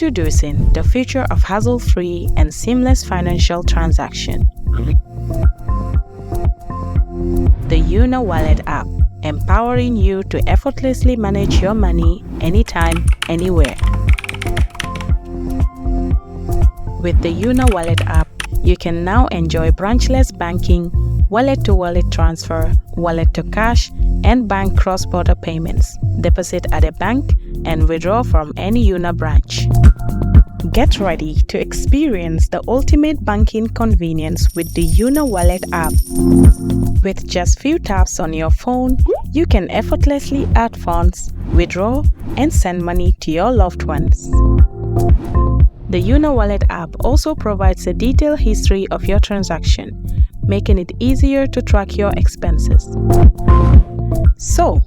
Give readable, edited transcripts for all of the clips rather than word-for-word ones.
Introducing the future of hassle-free and seamless financial transaction. The Yonna Wallet app, empowering you to effortlessly manage your money anytime, anywhere. With the Yonna Wallet app, you can now enjoy branchless banking, wallet-to-wallet transfer, wallet-to-cash, and bank cross-border payments. Deposit at a bank and withdraw from any Yonna branch. Get ready to experience the ultimate banking convenience with the Yonna Wallet app. With just few taps on your phone, you can effortlessly add funds, withdraw, and send money to your loved ones. The Yonna Wallet app also provides a detailed history of your transaction, making it easier to track your expenses. So,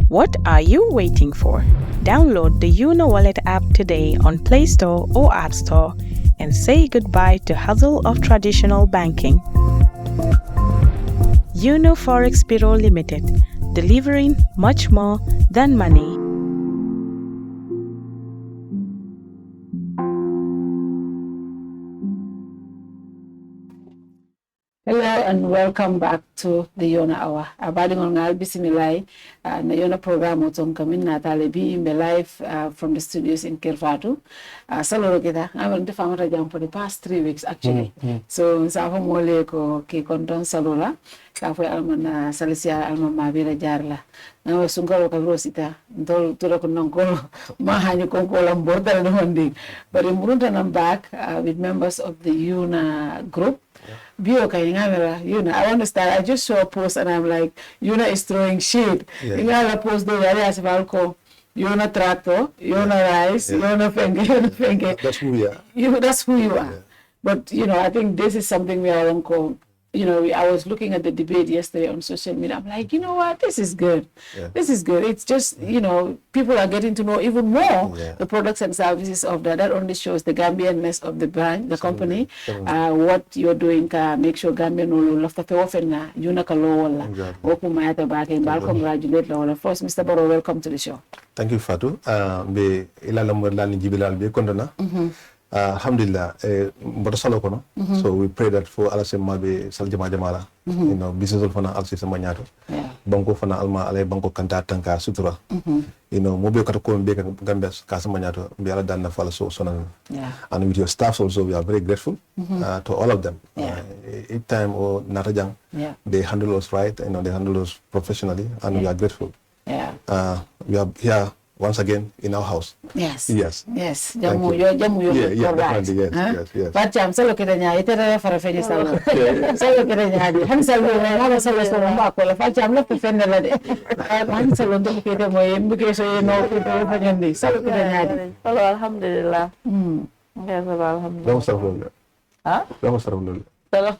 what are you waiting for? Download the Yonna Wallet app today on Play Store or App Store and say goodbye to hassle of traditional banking. Yonna Forex Bureau Limited, delivering much more than money. Hello and welcome back to the Yonna Hour. Abadi ngal bismillah na Yonna program oton kamin na talibi in live from the studios in Kerr Fatou. Saloro kita ngawen defamata jam for the past 3 weeks actually. So safa mole ko ke konton salora ka fo almana salisia alma mabira jarla. Ngawe sungalo ka rosita ndol tura ko nonko ma hanyu ko ko lamborda no hondi. But I'm back with members of the Yonna group. Yonna, I understand. I just saw a post and I'm like, Yonna is throwing shade. You know, I post there, as well, Yonna tractor, Yonna rice, Yonna fenge. That's who we are. That's who you are. Yeah. But, I think this is something we are on. I was looking at the debate yesterday on social media. I'm like, you know what? This is good. Yeah. This is good. It's just, people are getting to know even more the products and services of that. That only shows the Gambianness of the brand, the company, what you're doing to make sure Gambian will love to often Yonna Kalola. Open my other back and congratulate Lola. First, Mr. Baro, welcome to the show. Thank you, Fatou. Be ilalamur lani jibilal be kondona. Alhamdulillah, so we pray that for Allah mabe saljama jamala, business fana alsi sama nyato. Banko fana alma ale banko kanta tanka sutura. Mobe kata ko be Gambia ka sama nyato be Allah dan na fala so sonan. And with your staffs also, we are very grateful to all of them. Each time or natajang, they handle us right, they handle us professionally, and we are grateful. We are here once again in our house. Yes. Jamu definitely. Yes. Pacham salo kita nya itera fara feni salo. Salo kita nya di. Han salo na salo ba ko la pacham la fenna la de. Han salo ndo kita mo mbuke so no ko fa nyandi. Salo kita nya di. Halo alhamdulillah. Ya alhamdulillah. Vamos a hablar. Vamos a hablar. Salo.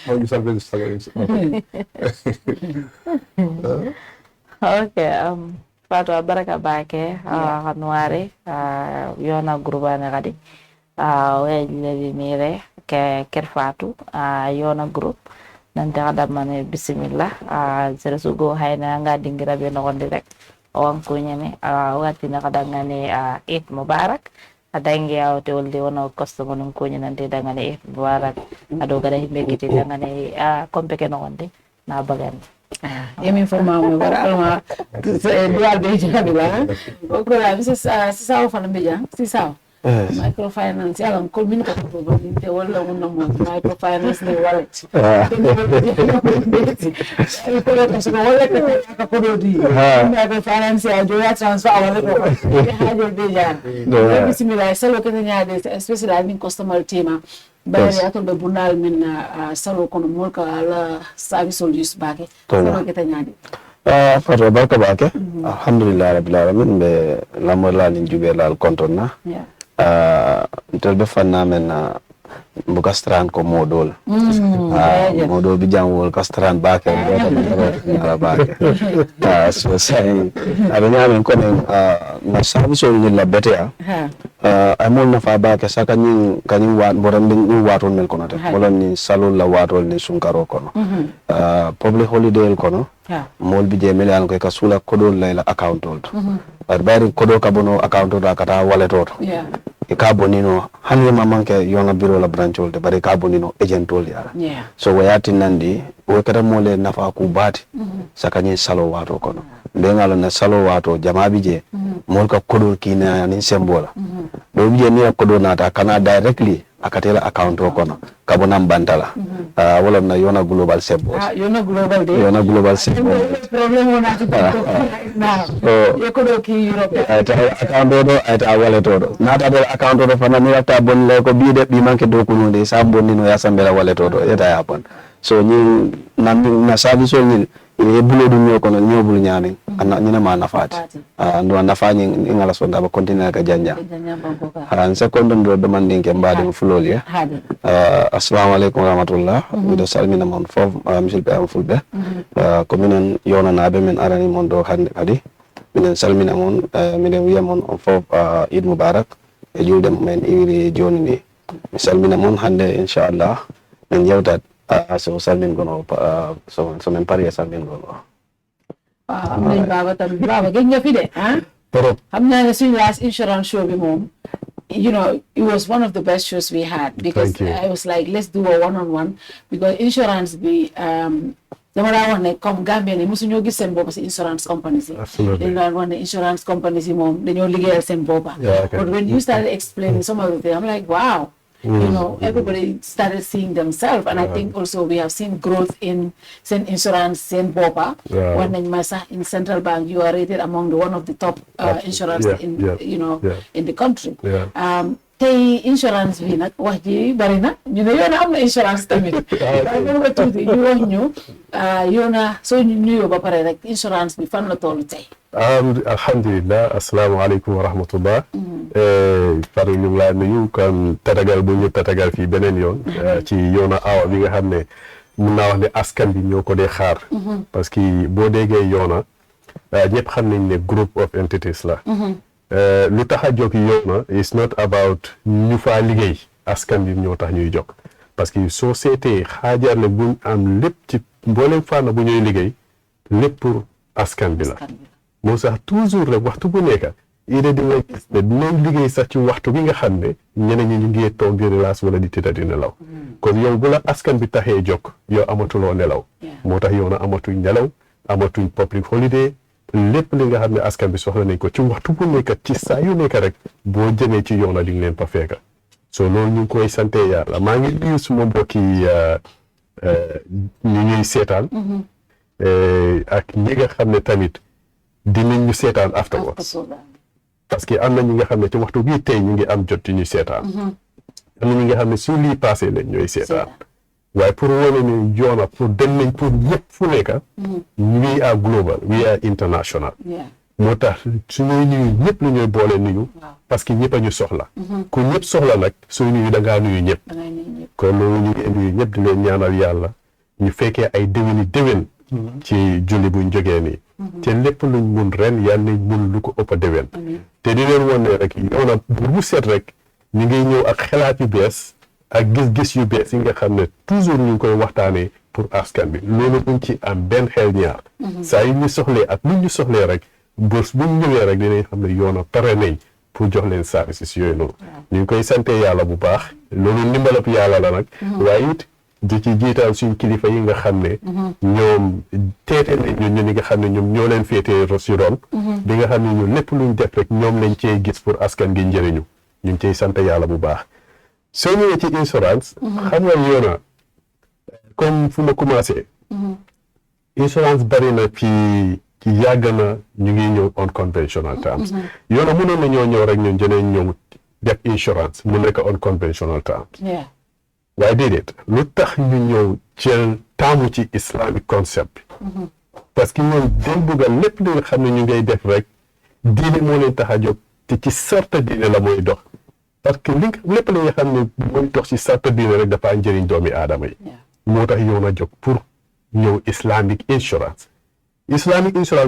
Mau bisa belajar Okay, Fatou baraka bake kanware Yonna grubana kadi wajile mire ke Kerr Fatou Yonna group nante kada mane bismillah zere sugo hayna nga dingira be no gonde rek on ko nyame wati na kada ngane Eid Mubarak adange awte wolde wono customer non ko nyande dangane Eid Mubarak ado gada himbe kiti dangane kompeke no gonde na bagande. Yemi informamo bara alma dual be jabila o ko la sisa o fana beja sisa microfinance yalan ko min ko to te wala wonna mo microfinance ne wallet ko la so wallet ka ko do di microfinance ya do ya transfer wala ko ha jo beja bismillah salo ke nyaade especially in customer team Bari ato be bunal min salo kono molka ala service use bake salo kita nyadi Fatou barka bake alhamdulillah rabbil alamin be lamola ni jube lal kontonna ntel be fanna men bu kastran ko modol modol bi jangol kastran ba ke ba so say abe nyamen ko na service ni la betea amol na fa ba ke saka ni kany wat boram ni watol mel kono te wala ni salol la watol ni sunkaro kono public holiday kono mol bi je mel an ko ka sula kodol la account old bar bari kodo ka bono account old akata wallet old e ka bonino hanwe mamanke Yonna biro la branch old bari ka bonino agent old yara so wayati nandi o kada mole nafa ku bati saka ni salo wato kono be ngalo na salo wato jama bi je mol ka kodol kina ni sembola do bi je ni kodo nata kana directly akatela account o kono kabonam bantala wala na Yonna global sebo Yonna global de Yonna global sebo problem wona to na e kodo ki Europe account do ata wallet do nata do account do fana ni ata bon le ko bi de bi manke do kuno de sa bonni no ya sambela wallet do eta ya pon so ni na service ni e bulo dum yo kono nyobul nyami anna nyina ma nafati ndo nafani ngala so ndaba continue ka janja an second ndo do man dinke mbade fulol ya assalamu alaikum warahmatullah mi do salmina mon fof monsieur be am fulbe ko minen Yonna nabe men arani mon do hande kadi minen salmina mon minen wiya mon on fof Eid Mubarak e juude men iwiri joni ni mi salmina mon hande inshallah men yewtat so salmin gono so men pari salmin gono amna baba tam baba gën nga fi de amna na suñu last insurance show bi mom you know it was one of the best shows we had because I was like let's do a one-on-one because insurance bi dama la wax ne comme Gambia ni musu ñoo gis seen bopp ci insurance companies dañ la wax ne insurance companies moom dañoo liggéeyal seen bopp but when you started explaining some of the things I'm like wow you know, everybody started seeing themselves, and I think also we have seen growth in Sen Insurance, Sen Bopa. When in Central Bank, you are rated among one of the top insurance in in the country. Tey insurance bi nag wax ji bari na ñu ne Yonna am na insurance tamit waaye mën nga tuuti ñu wax ñu Yonna soo ñu nuyoo ba pare rek insurance bi fan la toll tey. alhamdulillah assalamu alaikum wa rahmatullah far ñu ngi laa nuyu kon tatagal bu ñu tatagal fii beneen yoon ci Yonna Hour bi nga xam ne mun naa wax ne askan bi ñoo ko dee xaar parce que boo déggee Yonna ñëpp xam nañ ne group of entities la lu tax a jóg Yonna is not about ñu faa liggéey askan bi ñoo tax ñuy jóg parce que soo seetee xaajar ne buñ am lépp ci mboolem fànn bu ñuy liggéey lépp pour askan bi la moo sax toujours rek waxtu bu nekk idée di nga gis ne dinañ liggéey sax ci waxtu bi nga xam ne ñeneen ñi ñu ngi toog di relax wala di tëdda di nelaw kon yow bu la askan bi taxee jóg yow amatuloo nelaw moo tax Yonna amatuñ nelaw amatuñ public holiday lépp li nga xam ne askan bi soxla nañ ko ci waxtu bu nekk ci saa yu nekk rek boo jëmee ci Yonna di nga leen fa fekk so loolu ñu ngi koy sante yàlla maa ngi nuyu suma mbokki ñu ñuy seetaan ak ñi nga xam ne tamit dinañ ñu seetaan afterwards parce que am na ñi nga xam ne ci waxtu bii tey ñu ngi am jot ci ñuy seetaan am na ñi nga xam ne su lii passé lañ ñooy seetaan waaye pour wane ne Yonna pour dem nañ pour ñëpp fu nekk we are global we are international moo tax su ñuy nuyu ñëpp lu ñuy boole nuyu parce que ñëpp a ñu soxla ku ñëpp soxla nag sooy nuyu da ngaa nuyu ñëpp kon loolu ñu ngi nuyu ñëpp di leen ñaanal yàlla ñu fekkee ay déwén ci julli buñ jógee nii te lépp luñ mun ren yàlla nañ mun lu ko ëpp a déwén te di leen woon ne rek Yonna bu seet rek ñu ngi ñëw ak xalaat yu bees ak gis-gis yu bees yi nga xam ne toujours ñu ngi koy waxtaanee pour askan bi loolu buñ ci am benn xel ñaar saa yu ñu soxlee ak lu ñu soxlee rek bés buñ ñëwee rek dinañ xam ne Yonna pare nañ pour jox leen services yooyu noonu ñu ngi koy sante yàlla bu baax loolu ndimbalab yàlla la nag waaye it di ci jiital suñ kilifa yi nga xam ne ñoom teete nañ ñun ñi nga xam ne ñoom ñoo leen féetee si ron bi nga xam ne ñun lépp luñ def rek ñoom lañ cee gis pour askan gi njëriñu ñu ngi ciy sant yàlla bu baax soo ñëwee ci insurance xam nga Yonna comme fu ma commencé insurance bari na fii yàgg na ñu ngi ñëw on conventional terms Yonna mënoon na ñoo ñëw rek ñun jëneen ñëw def insurance mu nekk on conventional terms waaye déedéet lu tax ñu ñëw jël taamu ci islamic concept bi parce que ñoom dañ bëgga lépp li nga xam ne ñu ngay def rek diine moo leen tax a jóg te ci sorte diine la mooy dox parce que lépp li nga xam ne mooy dox ci sarta diine rek dafa njëriñ doomi aadama yi moo tax yow na jóg pour ñëw islamic insurance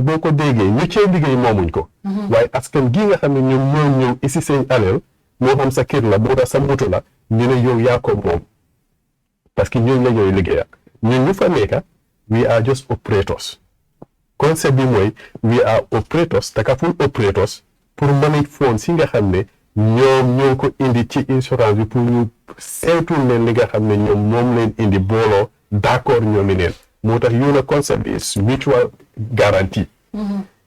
boo ko déggee ñu cee liggéey moomuñ ko waaye askan gi nga xam ne ñoom ñoo ñëw ici seen alal moo xam sa kër la moo tax sa moto la ñu ne yow yaa ko moom parce que ñooñu la ñooy liggéeya ñun ñu fa nekka we are just operators concept bi mooy we are operators takaful operators pour manage phone si nga xam ne ñoom ñoo ko indi ci insurance bi pour ñu seetul leen li nga xam ne ñoom moom leen indi booloo d'accord ñoomi neen moo tax Yonna concept is mutual guarantee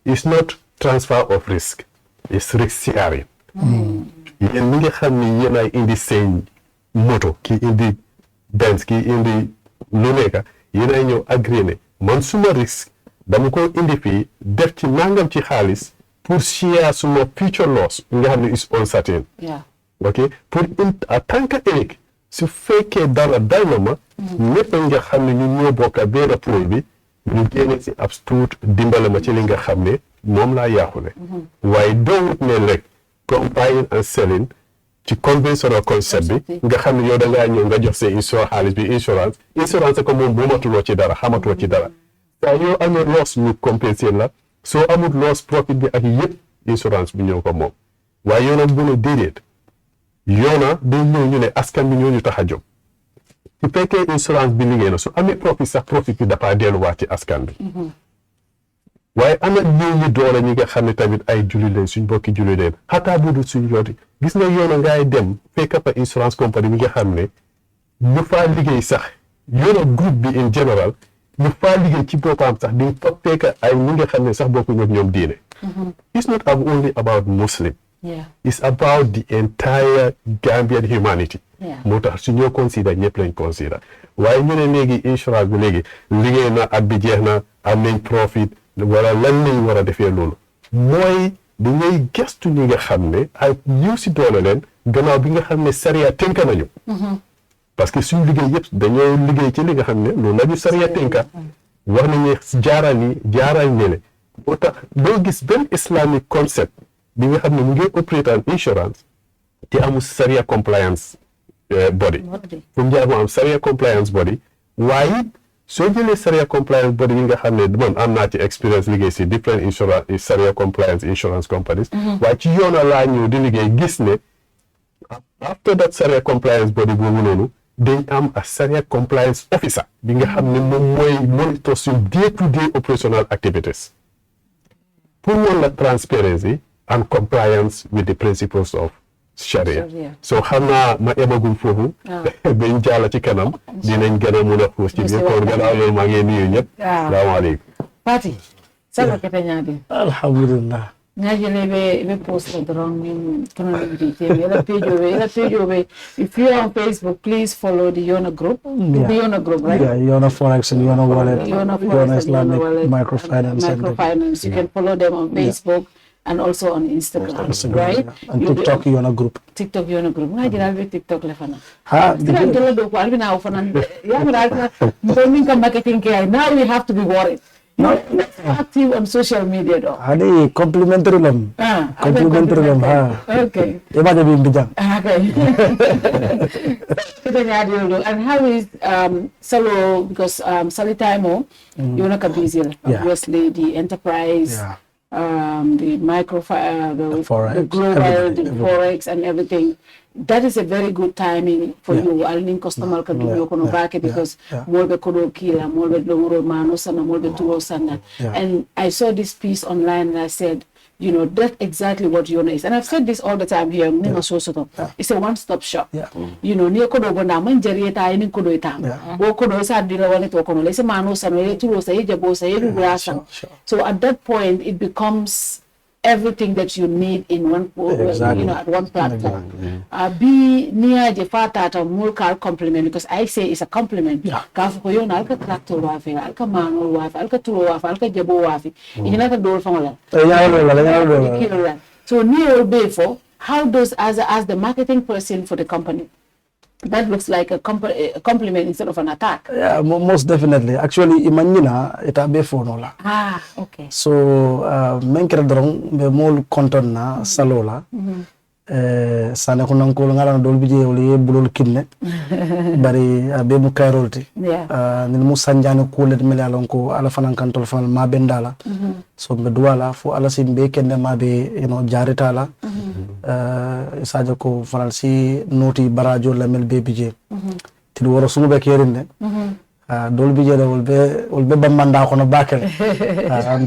it's not transfer of risk it's risk sharing yéen ñi nga xam ne yéen ay indi seen moto ki indi Benz ki indi lu nekk yéen ay ñëw agréé ne man suma risque dama ko indi fii def ci nangam ci xaalis pour share suma future loss nga xam ne is uncertain ok pour en tant que ëllëg su fekkee dara dal na ma ñëpp nga xam ne ñu ñoo bokk benn pool bi ñu génne si ab tuut dimbale ma ci li nga xam ne moom laa yaaxule waaye doowut ne rek comme buying and selling ci conventional concept bi nga xam ne yow da ngaa ñëw nga jox see xaalis bi insurance ko moom bu matuloo ci dara xamatoo ci dara saa yoo amee loss ñu compenser la soo amul loss profit bi ak yëpp insurance bi ñëw ko moom waaye Yonna bu ne déedéet Yonna day ñëw ñu ne askan bi ñoo ñu tax a jóg su fekkee insurance bi liggéey na su amee profit sax profit bi dafa delluwaat ci askan bi waaye ana ñëw ñi doole ñi nga xam ne tamit ay julli leen suñ bokki julli leen xataa budul suñ yooti gis nga Yonna ngay dem fekk fa insurance company bi nga xam ne ñu faa liggéey sax Yonna groupe bi in general ñu faa liggéey ci boppam sax di fa fekk ay ñi nga xam ne sax bokku ñoom diine it's not only about Muslim it's about the entire Gambian humanity moo tax su ñoo consider ñëpp lañ consider waaye ñu ne léegi insurance bi léegi liggéey na at bi jeex na am nañ profit wala lan lañ war a defee loolu mooy dañuy gestu ñi nga xam ne ay ñëw si doole leen gannaaw bi nga xam ne sariya tënk nañu parce que suñu liggéey yëpp dañoo liggéey ci li nga xam ne loolu la ñu sariya tënka wax nañu jaaral ñele moo tax doo gis benn islamic concept bi nga xam ne mu ngi operate an insurance te amul sariya compliance body fu mu jaar mu am sariya compliance body waaye soo jëlee sariya compliance body yi nga xam ne man am naa ci experience liggéey si different insurance sariya compliance insurance companies waaye ci Yonna laa ñëw di liggéey gis ne after that sariya compliance body boobu noonu dañ am a sariya compliance officer bi nga xam ne moom mooy monitor suñ day to day operational activities pour woon la transparency and compliance with the principles of Sharia so xam naa ma emagum foofu bañ jàll ci kanam dinañ gën a mun a xuus ci biir kon gannaaw loolu maa ngi nuyu ñëpp salaamaaleykum Pati sala kete ñaadi alhamdulillah ñaajele be post la dron min kono ndi teme ela page be if you are on Facebook please follow the Yonna group the Yonna group right Yonna Forex and Yonna Wallet Yonna Islamic Wallet, microfinance you can follow them on Facebook and also on Instagram, right? And TikTok Yonna group. TikTok Yonna group. Ngai jira be TikTok le fana. Ha, Sira jela do ko albi na fana. Ya mi rasa morning ka marketing kai. Now we have to be worried. Not active on social media though. Hadi complimentary lam. Complimentary lam. Ha. Okay. Eba jadi bijang. Okay. And how is Salo because Salitimo Yonna ka busy obviously the enterprise. The the forex, the global, the forex and everything. That is a very good timing for you. I'll need customer can do kono back because molbe kodo kila, molbe domoro mano sana, molbe tuo sana. And I saw this piece online and I said, you know, that's exactly what Yonna is. And I've said this all the time here. It's a one-stop shop. You know, near kodo gona manjari eta ini kodo itam. Wo kodo sa dira wale to kono. Lese mano sa no tulo sa jabo sa grasa. So at that point, it becomes everything that you need in one, you know, at one platform. Be near the fatata mulkar compliment because I say it's a compliment. Kafu Yonna alka tractor wafi, alka manual wafi, alka tulo wafi, alka jabo wafi. Inata door famala. So near for how does as the marketing person for the company? That looks like a compliment instead of an attack. Yeah, most definitely. Actually, imanina ita be fonola. Okay. So, menkere drong be mol content na salola. sane ko nan ko ngala dol bije wala ye bulol kinne bari be mu kayrolti ni mu sanjani ko le mel alon ko ala fanan kan tol fanal ma bendala so be duwala fo ala sim be kende ma be jarita la sadio ko fanal si noti barajo la mel be bije ti woro sumu be kerinde dol bije da wol be bamanda ko no bakel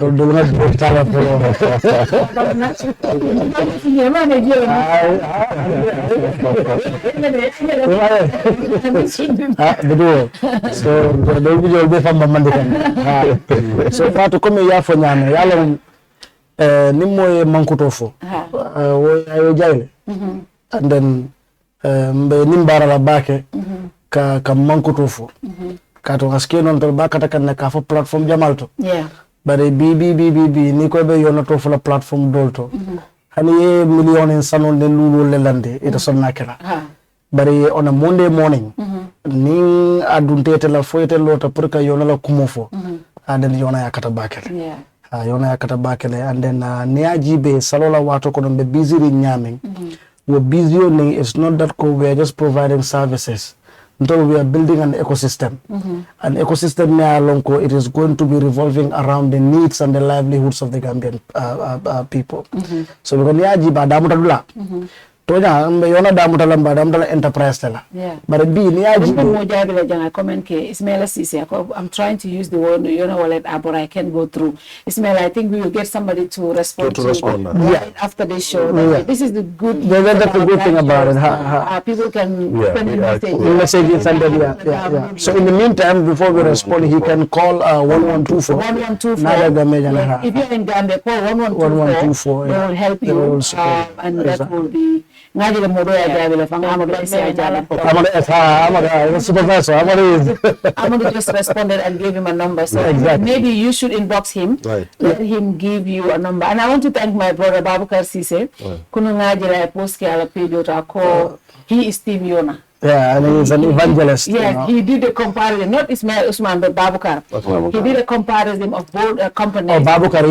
dol na do tala ko bedo so dol bije wol be fam bamande kan so Fatou comme ya fo nyame yalla ni moy mankuto fo wo ayo jayle and then mbe nimbara la bake ka mankuto fo kato aske non tol bakata kan ka fo platform jamalto bare bi ni ko be yono to fo la platform dolto hani ye million en sanon de lulu le lande ita sonna kala bare on a Monday morning ni adunte te la foyete lota pour ka yono la kumo fo aden yona yakata bakele yona yakata bakele and then ne ajibe salola wato ko be busy ri nyamen we busy on it's not that ko we are just providing services. Until we are building an ecosystem. An ecosystem it is going to be revolving around the needs and the livelihoods of the Gambian people. So we can toja mbe yona damutala mba damutala enterprise tala but bi ni aji mo jabila janga comment ke Ismaila Cisse I'm trying to use the word Yonna wallet app but I can go through Ismaila. I think we will get somebody to respond right after this show. This is the good that's the good thing about it. People can send messages and so in the meantime before we respond he can call 1124 if you're in Gambia call 1124 they will help you and that will be ngajile modo ya jabile fanga amado isi ajala amado supervisor amado just responded and gave him a number, so maybe you should inbox him, let him give you a number. And I want to thank my brother Babukar Cisse kunu ngajile post ke ala page ko he is Team Yonna. Yeah, and he's an evangelist. Yes, he did a comparison, not Ismail Usman, but Babukar. He did a comparison of both companies. Oh, Babukar,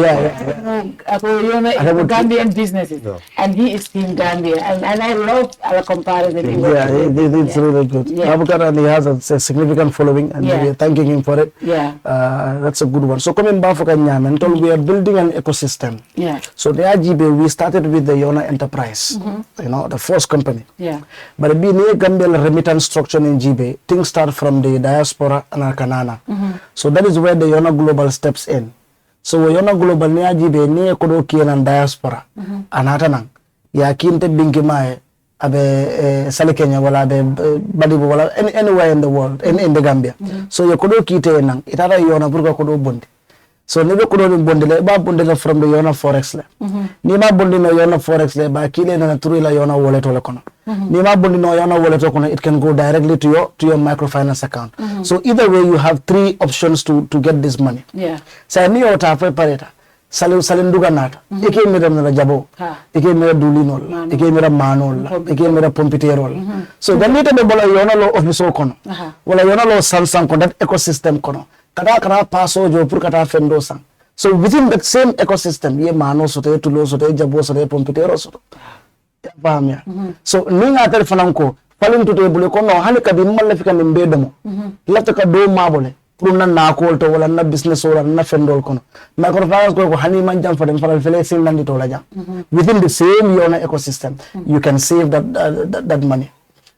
Gambian businesses. And he is Team Gambia. And I love our comparison. It's really good. Babukar, and he has a significant following, and we are thanking him for it. That's a good one. So, coming back for Kenya, we are building an ecosystem. So, the RGB, we started with the Yonna Enterprise, the first company. But being a Gambian remittance structure in GB, things start from the diaspora and Kanana. So that is where the Yonna Global steps in. So Yonna Global ni GB ni kodo kian diaspora. Anatanang ya kinte binkimae abe sale Kenya wala abe badibo wala anywhere in the world in the Gambia. So ya kodo kite nang itara Yonna burga kodo bondi. So nibe kodo bondele ba bondele from the Yonna Forex le. Ni ma bondi no Yonna Forex le ba kile na turu la Yonna wallet wala kono. Ni ma bondi no Yonna wallet kono, it can go directly to your microfinance account. So either way you have three options to get this money. Sa ni ota prepareta salinduga nata ike mira na jabo ike mira dulinol ike mira manol ike mira pompiterol. So ganita be bola Yonna lo office kono wala Yonna lo sansan kono, that ecosystem kono kata paso jo pur kata fendo sang. So within that same ecosystem ye mano sote tulo sote jabo sote pompitero sote bamia. So ninga tel fananko falin to table ko no hani kadi malle fika ni mbedamo lafta ka do mabole pour na ko to wala na business wala na fendol kono microfinance ko hani man jam fa dem falal fele sin nandi to la jam within the same Yonna ecosystem you can save that money.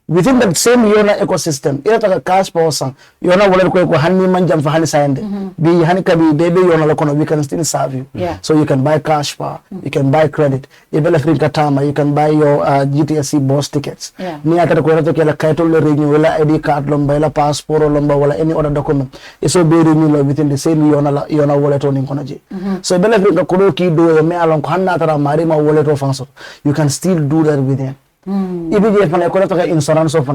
Within that same Yonna ecosystem, ila taka cash power sang Yonna wallet ko hani man jam fa hani sayende bi hani kabi bebe Yonna lokono, we can still serve you. So you can buy cash power, you can buy credit, ibela free katama, you can buy your GTSC boss tickets. Ni akata ko rato kala kaitol le renew wala ID card lomba ila passport lomba wala any other document. Iso be renew within the same Yonna wallet on kono. So ibela free ko ki do me alon ko hanna tara mari ma wallet o fanso. You can still do that within. Insurance of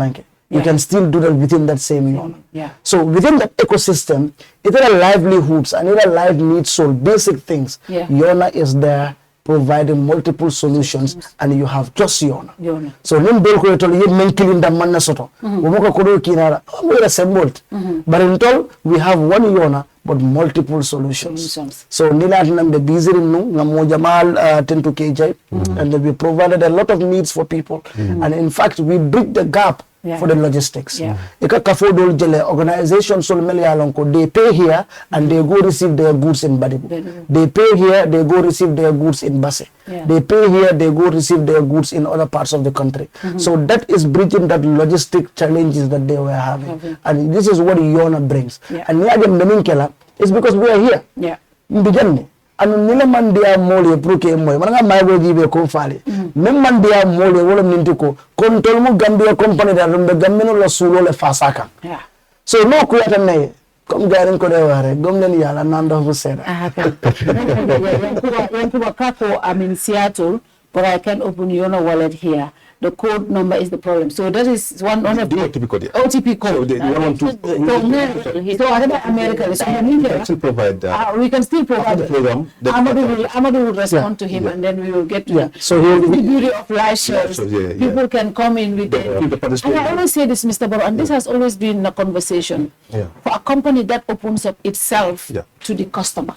you can still do that within that same Yonna. So within that ecosystem, it are livelihoods and it are live needs, so basic things. Yonna is there providing multiple solutions, and you have just Yonna. Yonna. So nim dol ko tol yeb men kilin dam man na soto. Wo mako ko do kinara mo assembled. But in tol we have one Yonna but multiple solutions. So nila nam the busy nu ngam jamal tentu KJ, and we provided a lot of needs for people, and in fact we bridge the gap for the logistics. Ika kafodol jele organization sol mel yalonko, they pay here and they go receive their goods in Badibu. They pay here, they go receive their goods in Basse. They pay here, they go receive their goods in other parts of the country. So that is bridging that logistic challenges that they were having. And this is what Yonna brings. And it's because we are here. Mbijani. Anu nile mandia mole pruke moy mananga maygo jibe ko fali mem mandia mole wala nintiko kontol mu Gambia company da rumbe gammino la sulo le fasaka so no ku yata nay comme garin ko de ware gom len yalla nando fu seda yankuba kako I'm in Seattle, but I can open Yonna wallet here. The code number is the problem. So that is one of the OTP code. OTP code. So whatever American is, we can still provide that. We can still provide the program. Amadou will respond to him, and then we will get to him. So the beauty of live shows. People can come in with it. And I always say this, Mr. Baro, and this has always been a conversation for a company that opens up itself to the customer.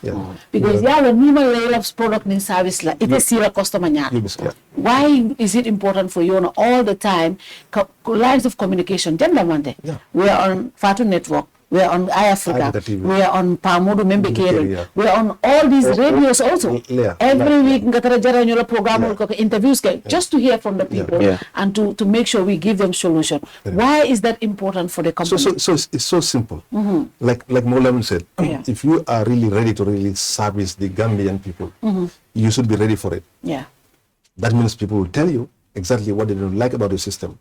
Because when we love product and service, it is still a customer. Why is it important for Yonna all the time? Lines of communication. We are on Fatou Network. We are on iAfrica. We are on Pamodo Membekere. We are on all these radios also. Every week, program interviews just to hear from the people and to make sure we give them solution. Why is that important for the company? So it's so simple. Like Molam said, if you are really ready to really service the Gambian people, you should be ready for it. That means people will tell you exactly what they don't like about your system.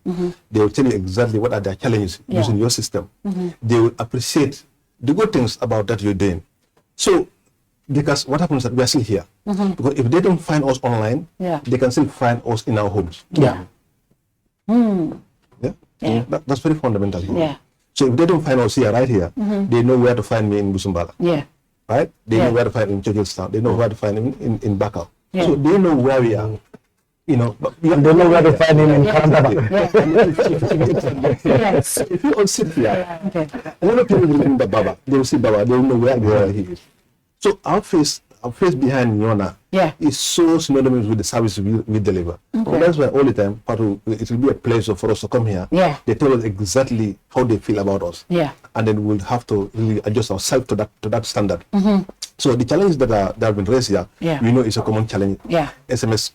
They will tell you exactly what are their challenges using your system. They will appreciate the good things about that you're doing. So, because what happens is that we are still here. Because if they don't find us online, they can still find us in our homes. That's very fundamental here. So if they don't find us here, right here, they know where to find me in Busumbala. Right? They know where to find me in Churchillstown. They know where to find me in Bakau. So they know where we are. You know, but they know where to find him in Kandaba. If you all sit here, a lot of people will remember Baba. They will see Baba. They will know where he is. So our face behind Yonna is so synonymous with the service we deliver. And that's why all the time, it will be a pleasure for us to come here. They tell us exactly how they feel about us. And then we'll have to really adjust ourselves to that standard. So the challenges that have been raised here, we know it's a common challenge. SMS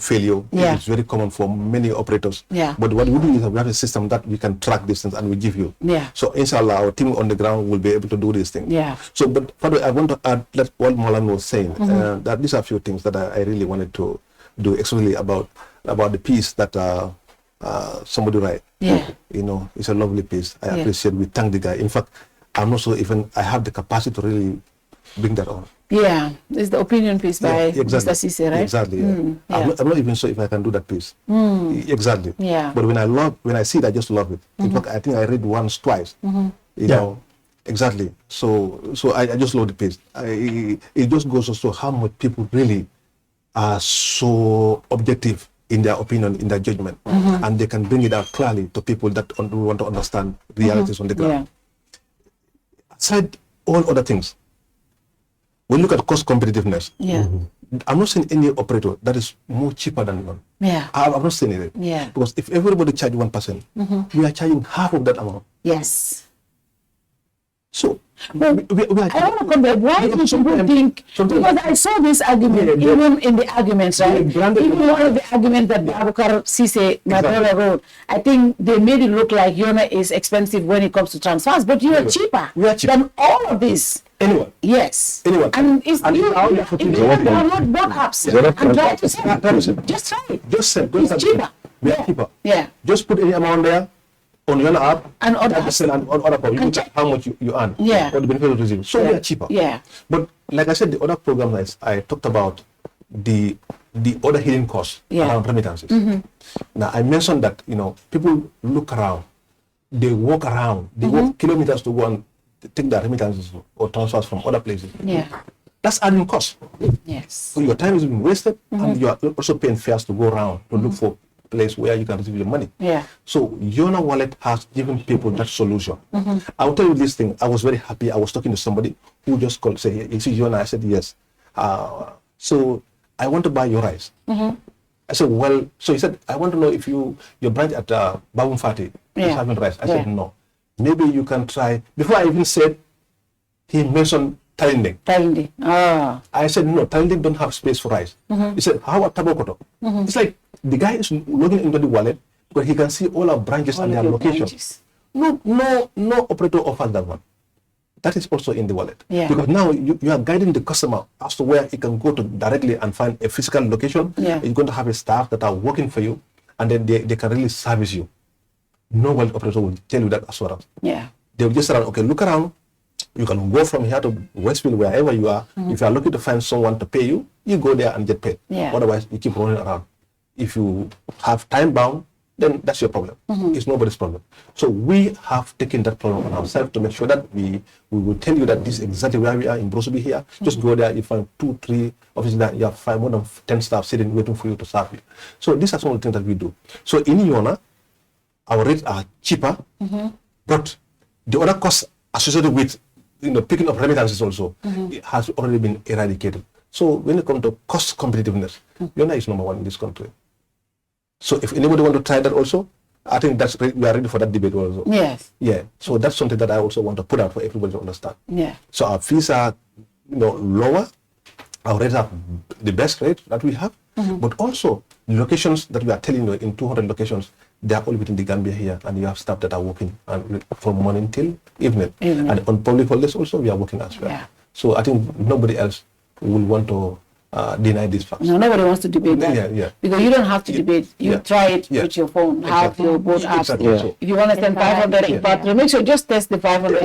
failure is very common for many operators. But what we do is we have a system that we can track this and we give you. So inshallah, our team on the ground will be able to do these things. So, but I want to add that what Molan was saying, that these are a few things that I really wanted to do, especially about the piece that somebody write. You know, it's a lovely piece. I appreciate. We thank the guy. In fact, I'm not sure even I have the capacity to really bring that on. It's the opinion piece by Mr. Cisse, right? Exactly. I'm not even sure if I can do that piece. Exactly. But when I see it, I just love it. In fact, I think I read once, twice. You know, exactly. So I just love the piece. It just goes to show how much people really are so objective in their opinion, in their judgment, and they can bring it out clearly to people that want to understand realities on the ground. Aside all other things, when you look at cost competitiveness, I'm not seeing any operator that is more cheaper than one. I'm not seeing it. Because if everybody charge 1%, we are charging half of that amount. So, I want to come back. Why do people think? Because I saw this argument, even in the arguments, right? Even one of the arguments that Abukar Cisse, my brother, wrote, I think they made it look like Yonna is expensive when it comes to transfers, but you are cheaper than all of this. Anyone. Anyone. And if you are not backups, and try to say, just try it. Just say, it's cheaper. We are cheaper. Just put any amount there on Yonna app and on other program. You check how much you earn or the benefit of receive. So we are cheaper. But like I said, the other programs I talked about the other hidden costs around remittances. Now I mentioned that people look around, they walk around, they walk kilometers to go and take their remittances or transfers from other places. That's adding cost. Yes. So your time is being wasted, and you are also paying fares to go around to look for a place where you can receive your money. Yeah. So Yonna Wallet has given people that solution. I'll tell you this thing. I was very happy. I was talking to somebody who just called, say, "Is it Yonna?" I said, "Yes." So I want to buy your rice. I said, "Well," so he said, "I want to know if your branch at Babum Fati is having rice." I said, "No. Maybe you can try." Before I even said, he mentioned Talinding. I said, "No, Talinding don't have space for rice." He said, "How about Tabokoto?" It's like the guy is logging into the wallet because he can see all our branches and their locations. No operator offers that one. That is also in the wallet. Because now you are guiding the customer as to where he can go to directly and find a physical location. You're going to have a staff that are working for you, and then they can really service you. No wallet operator will tell you that assurance. They will just say, "Okay, look around. You can go from here to Westfield, wherever you are. If you are looking to find someone to pay you, you go there and get paid. Otherwise, you keep running around. If you have time bound, then that's your problem. It's nobody's problem." So we have taken that problem on ourselves to make sure that we will tell you that this is exactly where we are in Brosobi here. Just go there, you find 2, 3 offices that you have 5, more than 10 staff sitting waiting for you to serve you. So these are some of the things that we do. So in Yonna, our rates are cheaper, but the other costs associated with picking up remittances also it has already been eradicated. So when it comes to cost competitiveness, Yonna is number 1 in this country. So if anybody want to try that also, I think we are ready for that debate also. Yeah. So that's something that I also want to put out for everybody to understand. So our fees are lower, our rates are the best rate that we have, but also the locations that we are telling you in 200 locations, they are all within the Gambia here, and you have staff that are working from morning till evening. And on public holidays also, we are working as well. So I think nobody else will want to deny this fact. No, nobody wants to debate that. Because you don't have to debate. You try it with your phone, have your both apps. If you want to send 500 in Patreon, make sure just test the 500.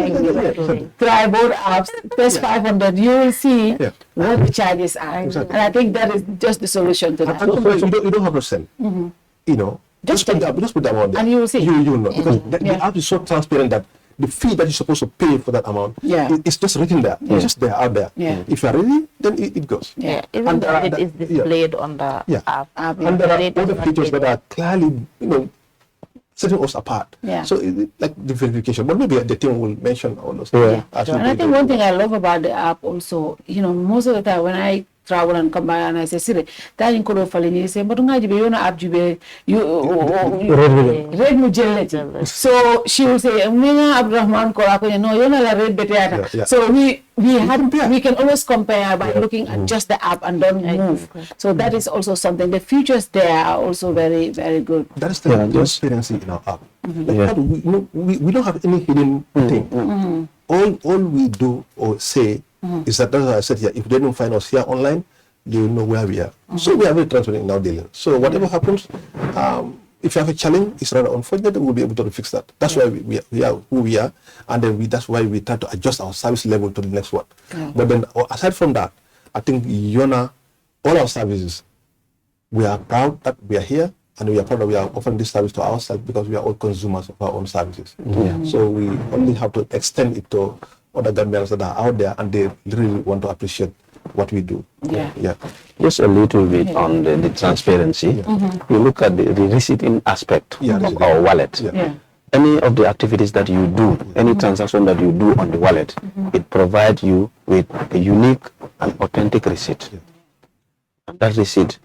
Try both apps, test 500. You will see what the charges are. And I think that is just the solution to that. You don't have to send. Just put that amount there. And you will see. You know. Because the app is so transparent that the fee that you're supposed to pay for that amount, it's just written there. It's just there, out there. If you're ready, then it goes. Even though it is displayed on the app. And there are other features that are clearly, setting us apart. So like the verification, but maybe the team will mention all those things. And I think one thing I love about the app also, most of the time when I travel and come by and I say, "Sire, that in Kodo Falini," say, "But you Yonna app jube, red mujelle." So she will say, "Mina Abdurrahman Korako, no, Yonna la red better." So we can always compare by looking at just the app and don't move. So that is also something. The features there are also very, very good. That is the transparency in our app. We don't have any hidden thing. All we do or say is that, as I said here, if they don't find us here online, they will know where we are. So we are very transparent in our dealing. So whatever happens, if you have a challenge, it's rather unfortunate, we will be able to fix that. That's why we are who we are, and then that's why we try to adjust our service level to the next one. But then, aside from that, I think Yonna, all our services, we are proud that we are here, and we are proud that we are offering this service to ourselves because we are all consumers of our own services. So we only have to extend it to other Gambians that are out there, and they really want to appreciate what we do. Just a little bit on the transparency. You look at the receipting aspect of our wallet. Any of the activities that you do, any transaction that you do on the wallet, it provides you with a unique and authentic receipt. And that receipt,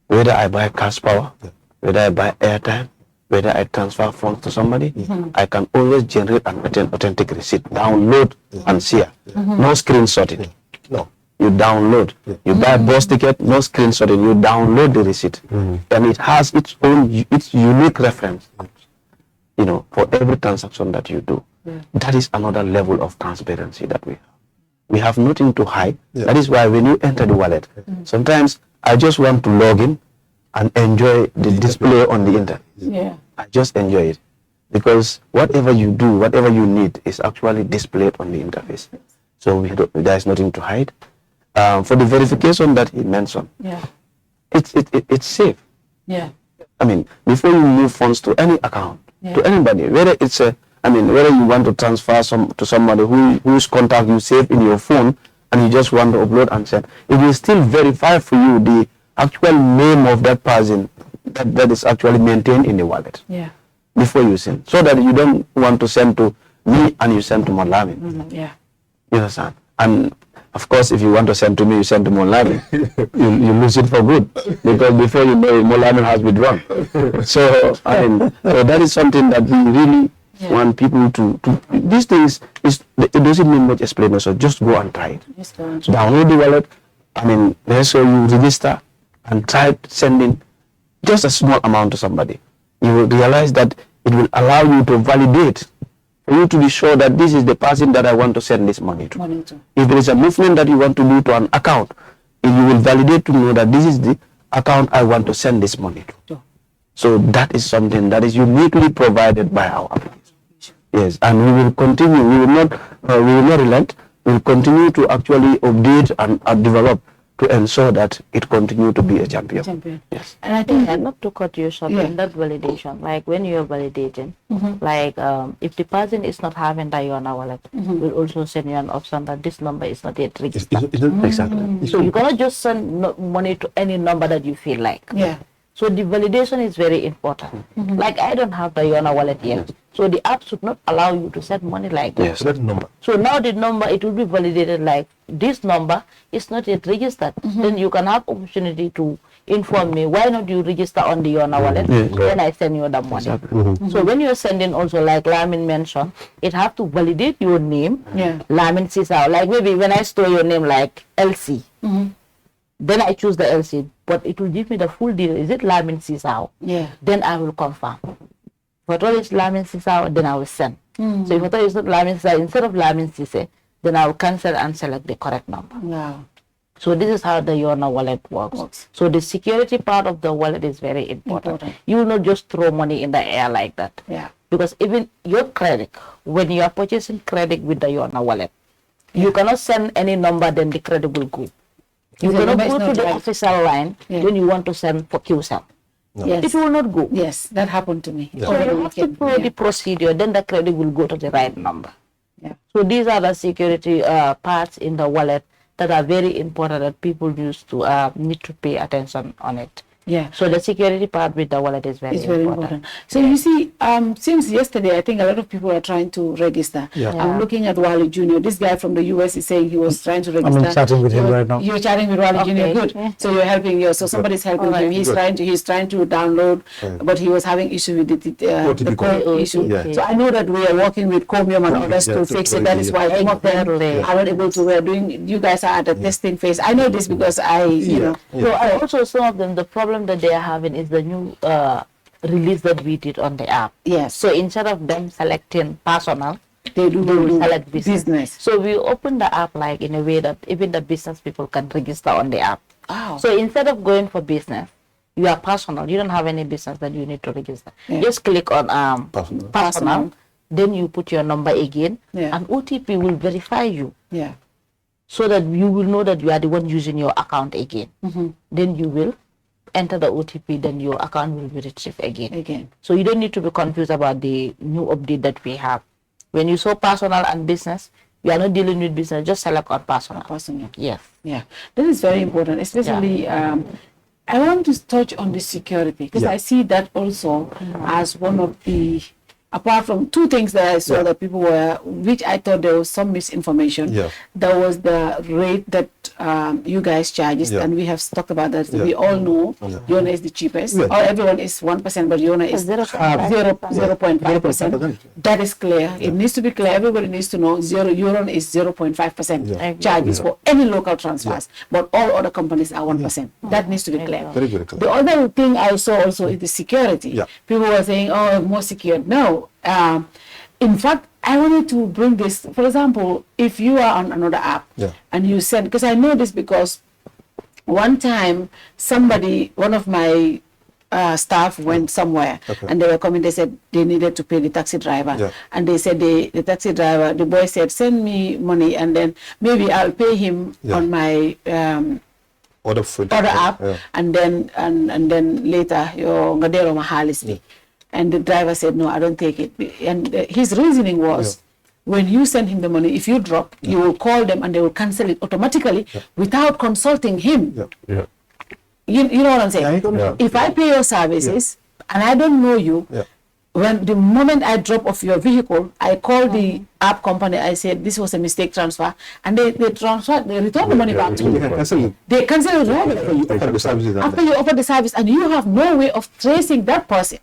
whether I buy cash power, whether I buy airtime, whether I transfer funds to somebody, I can always generate an authentic receipt, download and share. No screenshotting. No. You download. You buy a bus ticket, no screenshotting. You download the receipt. And it has its unique reference, for every transaction that you do. That is another level of transparency that we have. We have nothing to hide. That is why when you enter the wallet, sometimes I just want to log in and enjoy the display on the internet. I just enjoy it because whatever you do, whatever you need is actually displayed on the interface. So there is nothing to hide. For the verification that he mentioned, it's safe. I mean, before you move funds to any account, to anybody, whether it's whether you want to transfer to somebody whose contact you save in your phone, and you just want to upload and send, it will still verify for you the actual name of that person that is actually maintained in the wallet. Yeah. Before you send, so that you don't want to send to me and you send to Molami. Yeah. You understand? And of course, if you want to send to me, you send to Molami. you lose it for good, because before you know it, Molami has withdrawn. So so that is something that we really want people to. These things it doesn't need much explanation. Just go and try it. Download the wallet. Let's say you register and try sending just a small amount to somebody. You will realize that it will allow you to validate, for you to be sure that this is the person that I want to send this money to. If there is a movement that you want to do to an account, you will validate to know that this is the account I want to send this money to. So that is something that is uniquely provided by our application. Yes, and we will continue. We will not relent. We will continue to actually update and develop to ensure that it continue to be a champion. Yes. And I think not to cut you short in that validation, like when you're validating, like if the person is not having the Yonna wallet, we'll also send you an option that this number is not yet registered. Exactly. So you cannot just send money to any number that you feel like. Yeah. So the validation is very important. Like I don't have the Yonna wallet yet. So the app should not allow you to send money like that. Yes, that number. So now the number, it will be validated like this number is not yet registered. Then you can have opportunity to inform me, why not you register on the Yonna wallet? Then I send you the money. Exactly. So when you're sending also, like Lamin mentioned, it have to validate your name. Lamin Sisao. Like maybe when I store your name like LC, then I choose the LC, but it will give me the full deal. Is it Lamin Sisao? Then I will confirm. If I thought it's Lamin Sisao, then I will send. So if I thought it's not Lamin Sisao, instead of Lamin Sise, then I will cancel and select the correct number. Wow. So this is how the Yonna wallet works. So the security part of the wallet is very important. You will not just throw money in the air like that. Because even your credit, when you are purchasing credit with the Yonna wallet, you cannot send any number, then the credit will go. You cannot go to the official line, then you want to send for QSL. It will not go. Yes, that happened to me. So you have to follow the procedure, then the credit will go to the right number. So these are the security parts in the wallet that are very important that people need to pay attention on it. So the security part with the wallet is very important. So you see, since yesterday, I think a lot of people are trying to register. I'm looking at Wally Jr. This guy from the US is saying he was trying to register. I'm chatting with him right now. You're chatting with Wally Jr. Good. So you're helping you. So somebody's helping him. He's trying to download, but he was having issue with the code issue. So I know that we are working with Chromium and others to fix it. That is why some of them are not able to. We're doing. You guys are at the testing phase. I know this because So I also some of them the problem that they are having is the new release that we did on the app. So instead of them selecting personal, they will select business. So we open the app like in a way that even the business people can register on the app. So instead of going for business, you are personal. You don't have any business that you need to register. Just click on personal. Then you put your number again, and OTP will verify you. So that you will know that you are the one using your account again. Then you will enter the OTP, then your account will be retrieved again. So you don't need to be confused about the new update that we have. When you saw personal and business, you are not dealing with business, just select on personal. Yes. That is very important, especially I want to touch on the security because I see that also as one of the, apart from two things that I saw that people were, which I thought there was some misinformation. There was the rate that you guys charge, and we have talked about that. We all know Yonna is the cheapest. Or everyone is 1%, but Yonna is 0.5%. That is clear. It needs to be clear. Everybody needs to know Yonna is 0.5% charges for any local transfers, but all other companies are 1%. That needs to be clear. The other thing I saw also is the security. People were saying, oh, more secure. No. In fact, I wanted to bring this, for example, if you are on another app and you send, because I know this because one time one of my staff went somewhere and they were coming, they said they needed to pay the taxi driver. And they said the taxi driver, the boy said, send me money and then maybe I'll pay him on my other app and then later, your Ngadero Mahalis. And the driver said, no, I don't take it. And his reasoning was, when you send him the money, if you drop, you will call them and they will cancel it automatically without consulting him. You know what I'm saying? If I pay your services and I don't know you, when the moment I drop off your vehicle, I call the app company. I said this was a mistake transfer, and they return the money back to you. They cancel it right after you offer the service, and you have no way of tracing that person.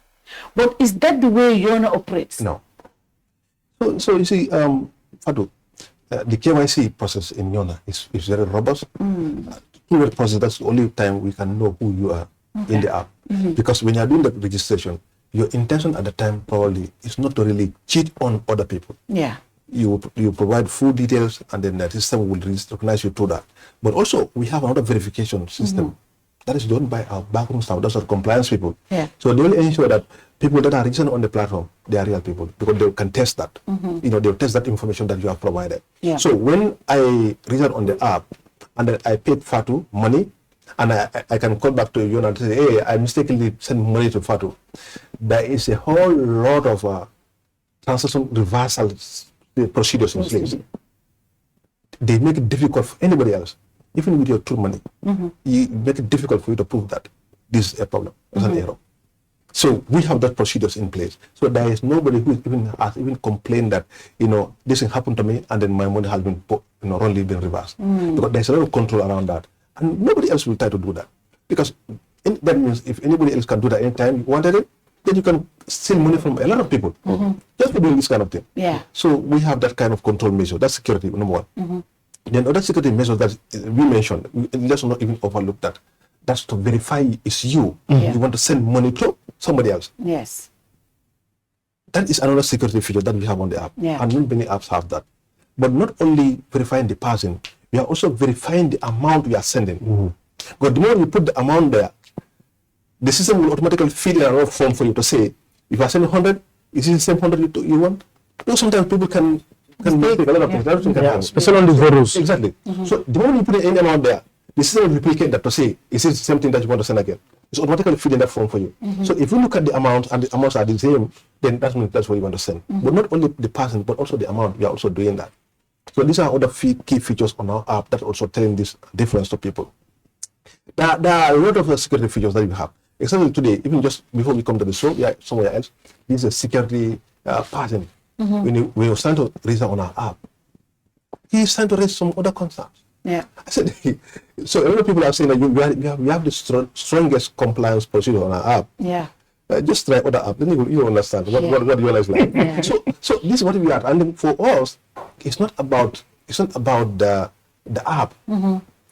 But is that the way Yonna operates? No. So you see, Fatou, the KYC process in Yonna is very robust. Through the process, that's the only time we can know who you are in the app. Because when you are doing the registration, your intention at the time probably is not to really cheat on other people. Yeah. You provide full details, and then the system will recognize you through that. But also, we have another verification system that is done by our backroom staff. Those are compliance people. Yeah. So they will ensure that people that are registered on the platform, they are real people, because they can test that. You know, they'll test that information that you have provided. Yeah. So when I register on the app and then I paid Fatou money, and I can call back to Yonna and say, hey, I mistakenly sent money to Fatou. There is a whole lot of transaction reversal procedures in place. They make it difficult for anybody else, even with your true money. You make it difficult for you to prove that this is a problem, it's an error. So we have that procedures in place. So there is nobody who has even complained that, you know, this thing happened to me and then my money has been, wrongly been reversed. Because there's a lot of control around that. And nobody else will try to do that. Because that means if anybody else can do that anytime you wanted it, then you can steal money from a lot of people just for doing this kind of thing. Yeah. So we have that kind of control measure. That's security, number one. Then other security measures that we mentioned, let's not even overlook that. That's to verify it's you. You want to send money to somebody else. Yes. That is another security feature that we have on the app. Yeah. And not many apps have that. But not only verifying the person, we are also verifying the amount we are sending. Because the moment you put the amount there, the system will automatically fill in another form for you to say, if I send 100, is it the same 100 you want? Because sometimes people can mistake a lot of things. Especially on the zeros. Exactly. So the moment you put any amount there, the system will replicate that to say, is it the same thing that you want to send again? It's automatically filling that form for you. So if you look at the amount and the amounts are the same, then that means that's what you want to send. But not only the person, but also the amount, we are also doing that. So these are other key features on our app that also telling this difference to people. There are a lot of security features that we have. Especially today, even just before we come to the show, somewhere else, this is a security person. When you're trying to raise on our app, he's trying to raise some other concerns. Yeah. I said, so a lot of people are saying that we have the strongest compliance procedure on our app. Yeah. Just try other app, then you understand what you is like. So this is what we are. And for us, it's not about the app.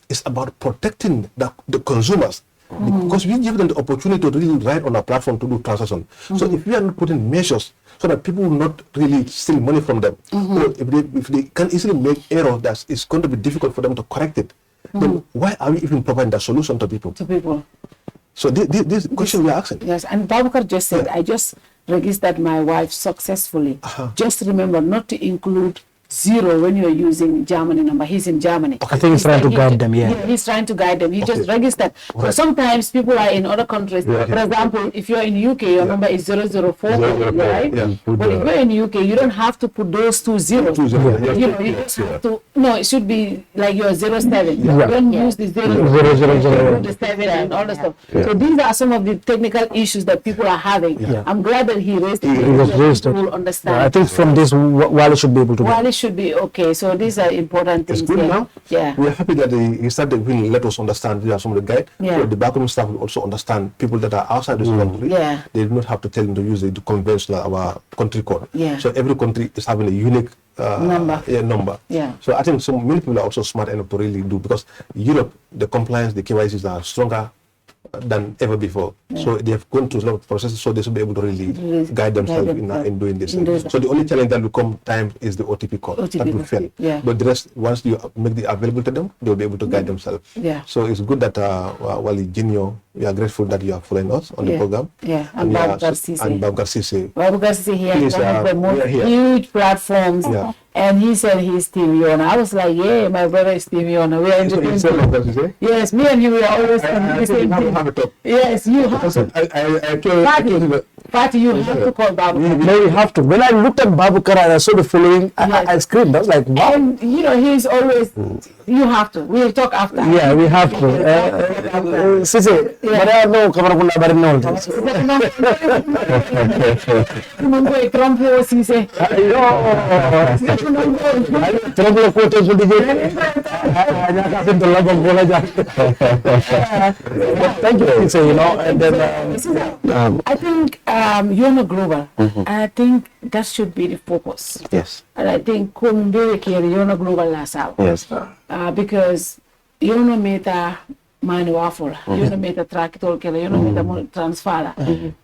It's about protecting the consumers. Because we give them the opportunity to really write on our platform to do transaction. So if we are not putting measures so that people will not really steal money from them, or if they can easily make errors that it's going to be difficult for them to correct it, then why are we even providing that solution to people? So this question we are asking. Yes, and Babukar just said, I just registered my wife successfully. Just remember not to include 0 when you're using Germany number. He's in Germany. I think he's trying to guide them, he's trying to guide them. He just registered. So sometimes people are in other countries. For example, if you're in UK, your number is 004, right? But if you're in UK, you don't have to put those 2 zeros. You know, you just have to, no, it should be like your 07. You don't use the 0, the 7 and all the stuff. So these are some of the technical issues that people are having. I'm glad that he raised it. People will understand. I think from this, Wale should be able to should be okay. So these are important things. It's good now. Yeah. We are happy that he started to let us understand. Some of the guide. Yeah. The backroom staff will also understand people that are outside this country. Yeah. They do not have to tell them to use the conventional our country code. Yeah. So every country is having a unique number. Yeah. So I think many people are also smart enough to really do, because Europe, the compliance, the KYCs are stronger than ever before. So they have gone through a lot of processes, so they should be able to really guide themselves in doing this. So the only challenge that will come time is the OTP code that will fail. But the rest, once you make it available to them, they'll be able to guide themselves. So it's good that Wali Jinyo, we are grateful that you are following us on the program. And Babukar Sise. And Babukar Sise. Babukar Sise, he has one of the most huge platforms. And he said he's Team Yonna. I was like, yeah, my brother is Team Yonna. We are in the same team. Yes, me and you are always on the same team. Yes, you have. I told him, Fatou, you have to call Babu. No, we have to. When I looked at Babu Kara and I saw the following, I screamed. I was like, wow. And you know, he's always, you have to. We'll talk after. Yeah, we have to. Sisi, but I know kamera kuna bari no. Mungu Trump was he say. Trump lo quote to the Thank you, Sisi, you know, and then I think Yonna Global. I think that should be the focus. Yes. And I think Kumbere Kiri Yonna Global Lasal. Yes. Because Yonna Meta Manuaful, Yonna Meta Tractol Killer, Yonna Meta Transfer.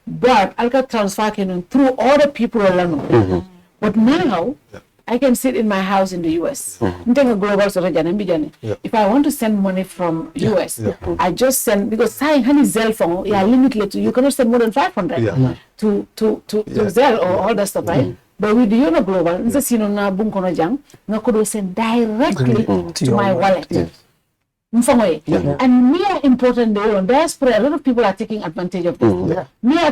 But I'll get transfer through all the people alone. But now I can sit in my house in the US. If I want to send money from US, I just send, because saying honey Zelle phone, limited to, you cannot send more than 500 to Zelle or all that stuff, right? But with the Yonna Global, I could send directly to my wallet. And more important, diaspora, a lot of people are taking advantage of this. Near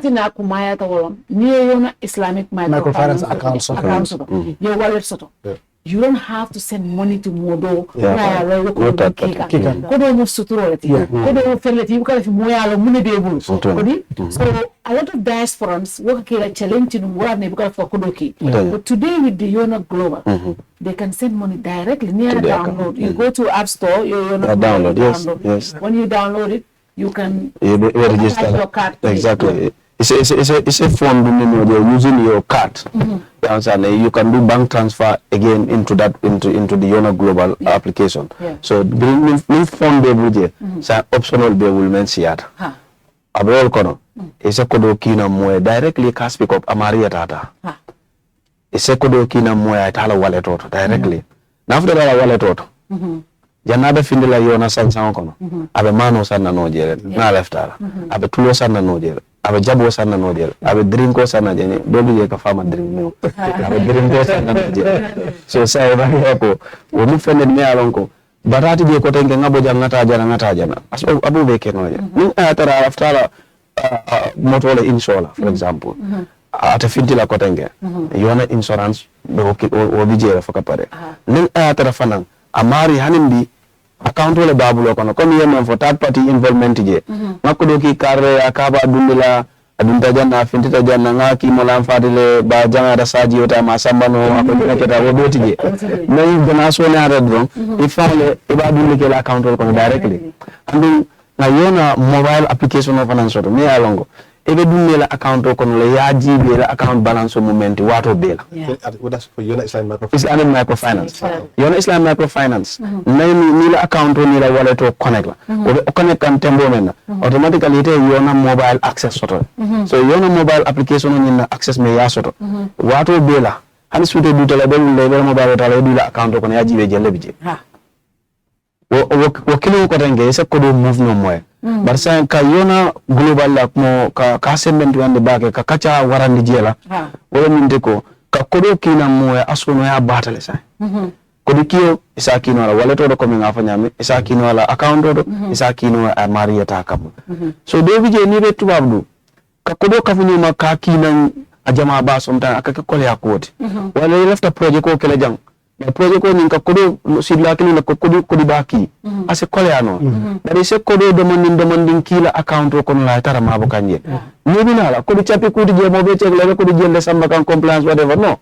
Islamic microfinance accounts. Your wallet soto. You don't have to send money to Modo. So a lot of diasporans work here challenging for Kudoki. But today with the Yonna Global, they can send money directly near the download. You go to App Store, you download. Yes. When you download it, you can register your card. Exactly. It's a phone you're using your card. You can do bank transfer again into the Yonna Global application. So bring phone bevel so optional bevel men siat. Abroad kono. It's a kodo kina moe directly cash pick up amaria tata. It's a kodo kina moe itala wallet directly. Now after that wallet janaba findila Yonna sansa kono. Abe mano sana no jere na left ala. Abe tulo sana no jere. Abe jabo sana no jere. Abe drinko sana jene. Dolu je ka fama drink no. Abe drinko sana no jere. So say ba ko wo mu fende me alonko. Barati je ko tenge ngabo ngata jana. Aso abu be ke no je. Ni atara after motor insurance, for example. At a fintila ko tenge. Yonna insurance be o bijere faka pare. Ni atara fanan amari hanimbi account wala babulo kono comme yema for third party involvement je makodo ki karre akaba dundila adunta janna fintita janna ngaki molam fadile ba janga da saji wota ma sambano akon naketa wodoti je nay gana so na redron ifale iba dundike la account kono directly andu na Yonna mobile application of finance to me alongo ebe dunne la account kono le yaji be la account balance moment wato bela that's for Yonna Islamic microfinance. Yonna Islamic microfinance ni la account ni la wallet to connect la o connect kan tembo men automatically te Yonna mobile access soto so Yonna mobile application ni na access me ya soto wato bela hani suite du tele be le mobile tele du la account ko yaji be jelle bije wo kilo ko tenge se ko do move no moy barsa ka Yonna Global la mo ka sembent wande bake ka kacha warandi jela wala minde ko ka kodo kina moy asono ya batale sa kodo kiyo isa kino la wala to do ko mi ngafa nyame isa kino la account do isa kino a marieta kam so do bije ni be tubabdu ka kodo ka funyo ma ka kina a jama ba somtan akaka kole yakoti wala lefta project ko kele jang mais projet ko ninka kodo sidla kini na kodo baki ase kole ano dari se kodo demanding kila account ko la tara mabo kanje ni binala kodo chapi ko je mo be check la ko je le samba kan compliance whatever no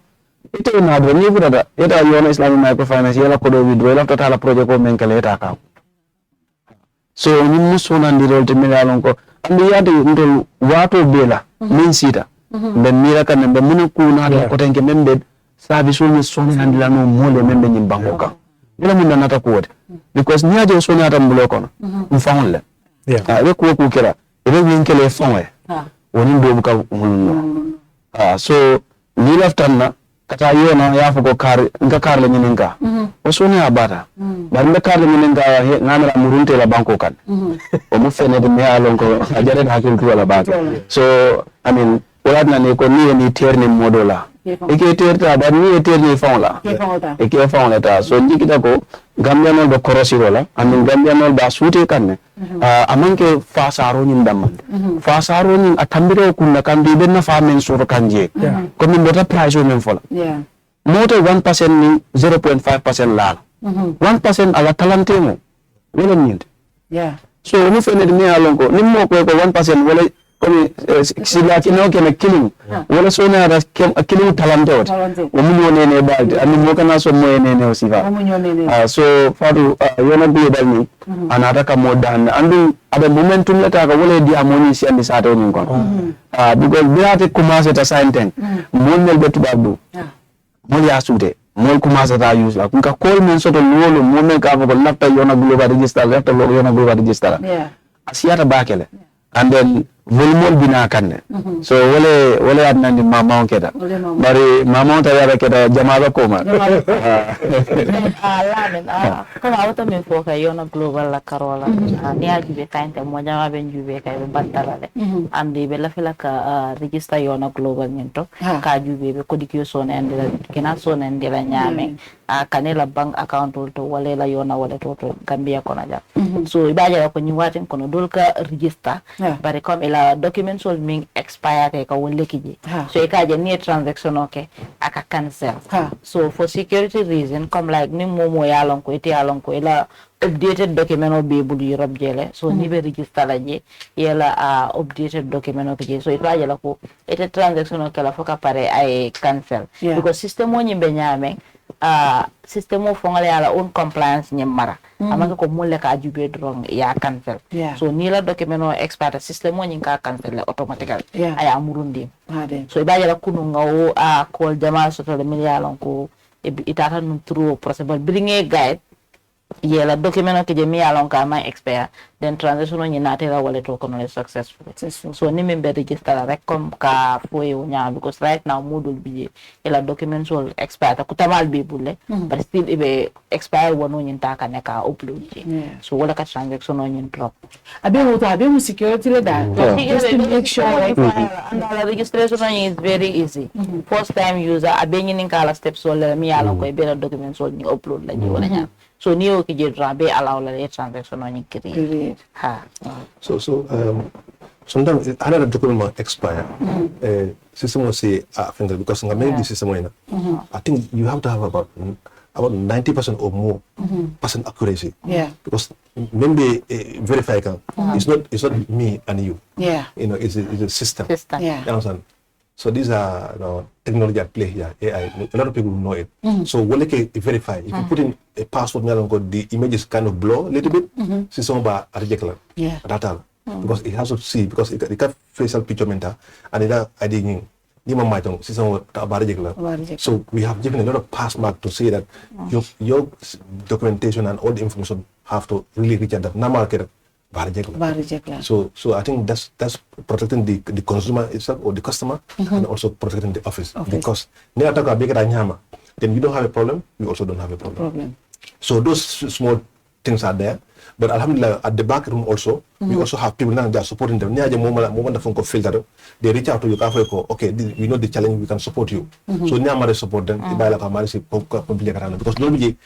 ite na do ni fudada eta Yonna Islamic microfinance yela kodo withdraw la total projet ko men kala eta ka so ni musona ndirol te milalon ko andi yade ndol wato bela min sita be mira kan be mun ko na ko tenke membe service ni soni handila no mole membe nyim bangoka bila mun nata ko wote because niaje soni ata mbulo kono mfawon le be ko kera ebe winkele fonwe woni do buka so ni laftanna kata Yonna ya fuko kar le nyininga o soni abata bar me kar le nyininga ngamira murunte la banko kan o mu fene de me alon ko ajare hakil tu wala bata so I mean wala na ne ko ni terni modola ike terta da ni eterni fawla ike fawla ta so jikita ko gambianol be korosiro la amin gambianol ba suute kanne amanke fasaro nyim damande fasaro nyim atambiro kunna kambi benna famen suru kanje ko min bota price men fola moto 1% ni 0.5% la 1% ala talantemo wala nyinde so mu fene mi alonko nimmo ko 1% wala komi sila kino kena killing wala so na da killing talante o mu nyone ne balde ani mo kana so mo ne ne osifa so Fatou Yonna bi dalni anata ka mo dan andu ada momentum la ta ka wala di amoni si andi sa to ni ko because biate commencer ta sainten mo mel be tubabdu mo ya sude mo commencer ta use la kunka call men so to lolo mo men ka ko lafta Yonna global register lafta Yonna global register asiyata bakele and then volmol bina kanne so wale adnandi mama on keda bari mama on tayara keda jamaaba koma lamin kama awta min fo kay Yonna global la karola ni ajibe kainte mo jama ben jube kay be bantala de andi be la fela ka register Yonna global nyento ka jube be kodikyo so ne andila kena so ne andila nyame kanela bank account to wale la Yonna wala to Gambia kono ja so ibaje ko nyiwaten kono dol ka register bari comme la document sol ming expire ka wolle kiji so e kaje ni transaction aka cancel so for security reason comme like ni momo yalon ko ite yalon ko ila updated document be bul Europe jele so ni be register la je yela updated document je so ita jela ko ite transaction la foka pare ay cancel because system mo nyimbe nyame system of fongale ala own compliance nyemara amanga ko mulle ka jube drong ya cancel so ni la document no expert system mo nyinka cancel automatically aya murundi so ibaje la kunu ngawo call jama so to le million ko itata num through possible bring a guide yela document ke je mi alon ka ma expert then transaction ni natera wallet ko no successful so ni membe register rek comme ka foyo nya because right now module bi ela document so expert ko tamal bi bulle but still be expire wono nyin ta ka ne ka upload so wala ka transaction no nyin drop abe mu security le da just to make sure like and the registration is very easy first time user abe nyin ka la steps so le mi alon ko be document so ni upload la ni wala nya so niyo ki je drabe allow la transaction no nyin create so sometimes another document might expire system will say finger because maybe this system I think you have to have about 90% or more percent accuracy because maybe verify it's not me and you it's a system. You understand? So these are technology at play here, AI. A lot of people know it. So when they verify, if you put in a password, the image is kind of blur a little bit. System ba reject data because it has to see because it got facial picture mental and it ID so we have given a lot of pass mark to say that your documentation and all the information have to really reach at that market. So I think that's protecting the consumer itself or the customer and also protecting the office. Because then you don't have a problem, we also don't have a problem. So those small things are there. But alhamdulillah, at the back room also, we also have people now that are supporting them. They reach out to you, okay, we know the challenge, we can support you. So now support them, because nobody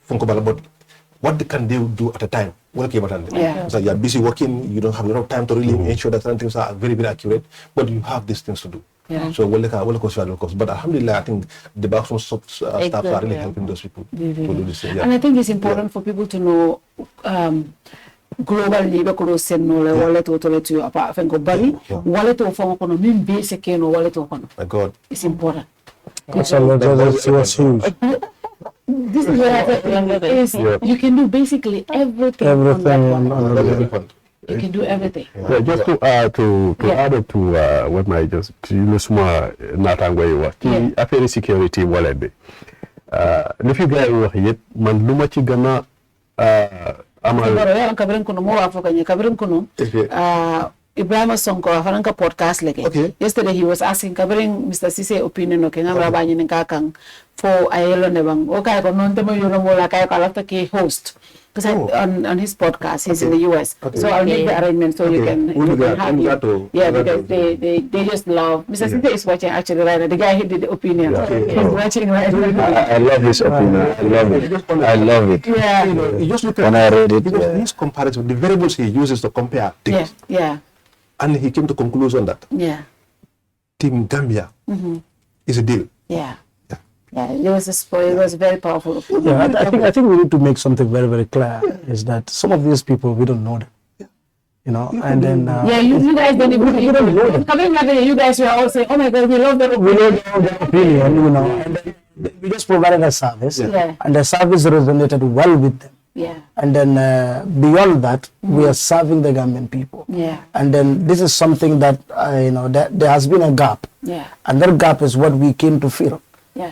but what can they do at a time? So you're busy working, you don't have a lot of time to really ensure that certain things are very, very accurate, but you have these things to do. So but alhamdulillah, I think the backroom staff are really helping those people to do this. And I think it's important for people to know globally because send no wallet to you apart from bari wallet to phone kono min basic no wallet to kono. My God, it's important. That's huge. This is what you can do basically everything. You can do everything. Just to add to what my just small natangway was affaire security wallet bi if you guys wax yet man luma ci gëna amal kabren ko mo wa fokanye kabren ko no Ibrahima Sonko afananka podcast leke. Yesterday he was asking covering Mr. Cisse opinion okay ngam rabanye nka kan for ayelo ne bang okay ko non temo yoro mo la kay ko lafta ki host because on his podcast, he's in the US. So I'll make the arrangement so you can have you. Yeah, because they just love. Mr. Sinte is watching actually right now. The guy who did the opinion. He's watching right now. I love his opinion. I love it. Yeah. You just look at when I read it. Because his comparison, the variables he uses to compare things. Yeah. And he came to conclusion that Team Gambia is a deal. Yeah, it was very powerful. Yeah, I think we need to make something very, very clear is that some of these people, we don't know them. You know, and then... you guys don't even know them. Coming up here, you guys were all saying, oh my God, we love their opinion. You know, and then we just provided a service. And the service resonated well with them. And then beyond that, we are serving the Gambian people. And then this is something that, that there has been a gap. And that gap is what we came to fill.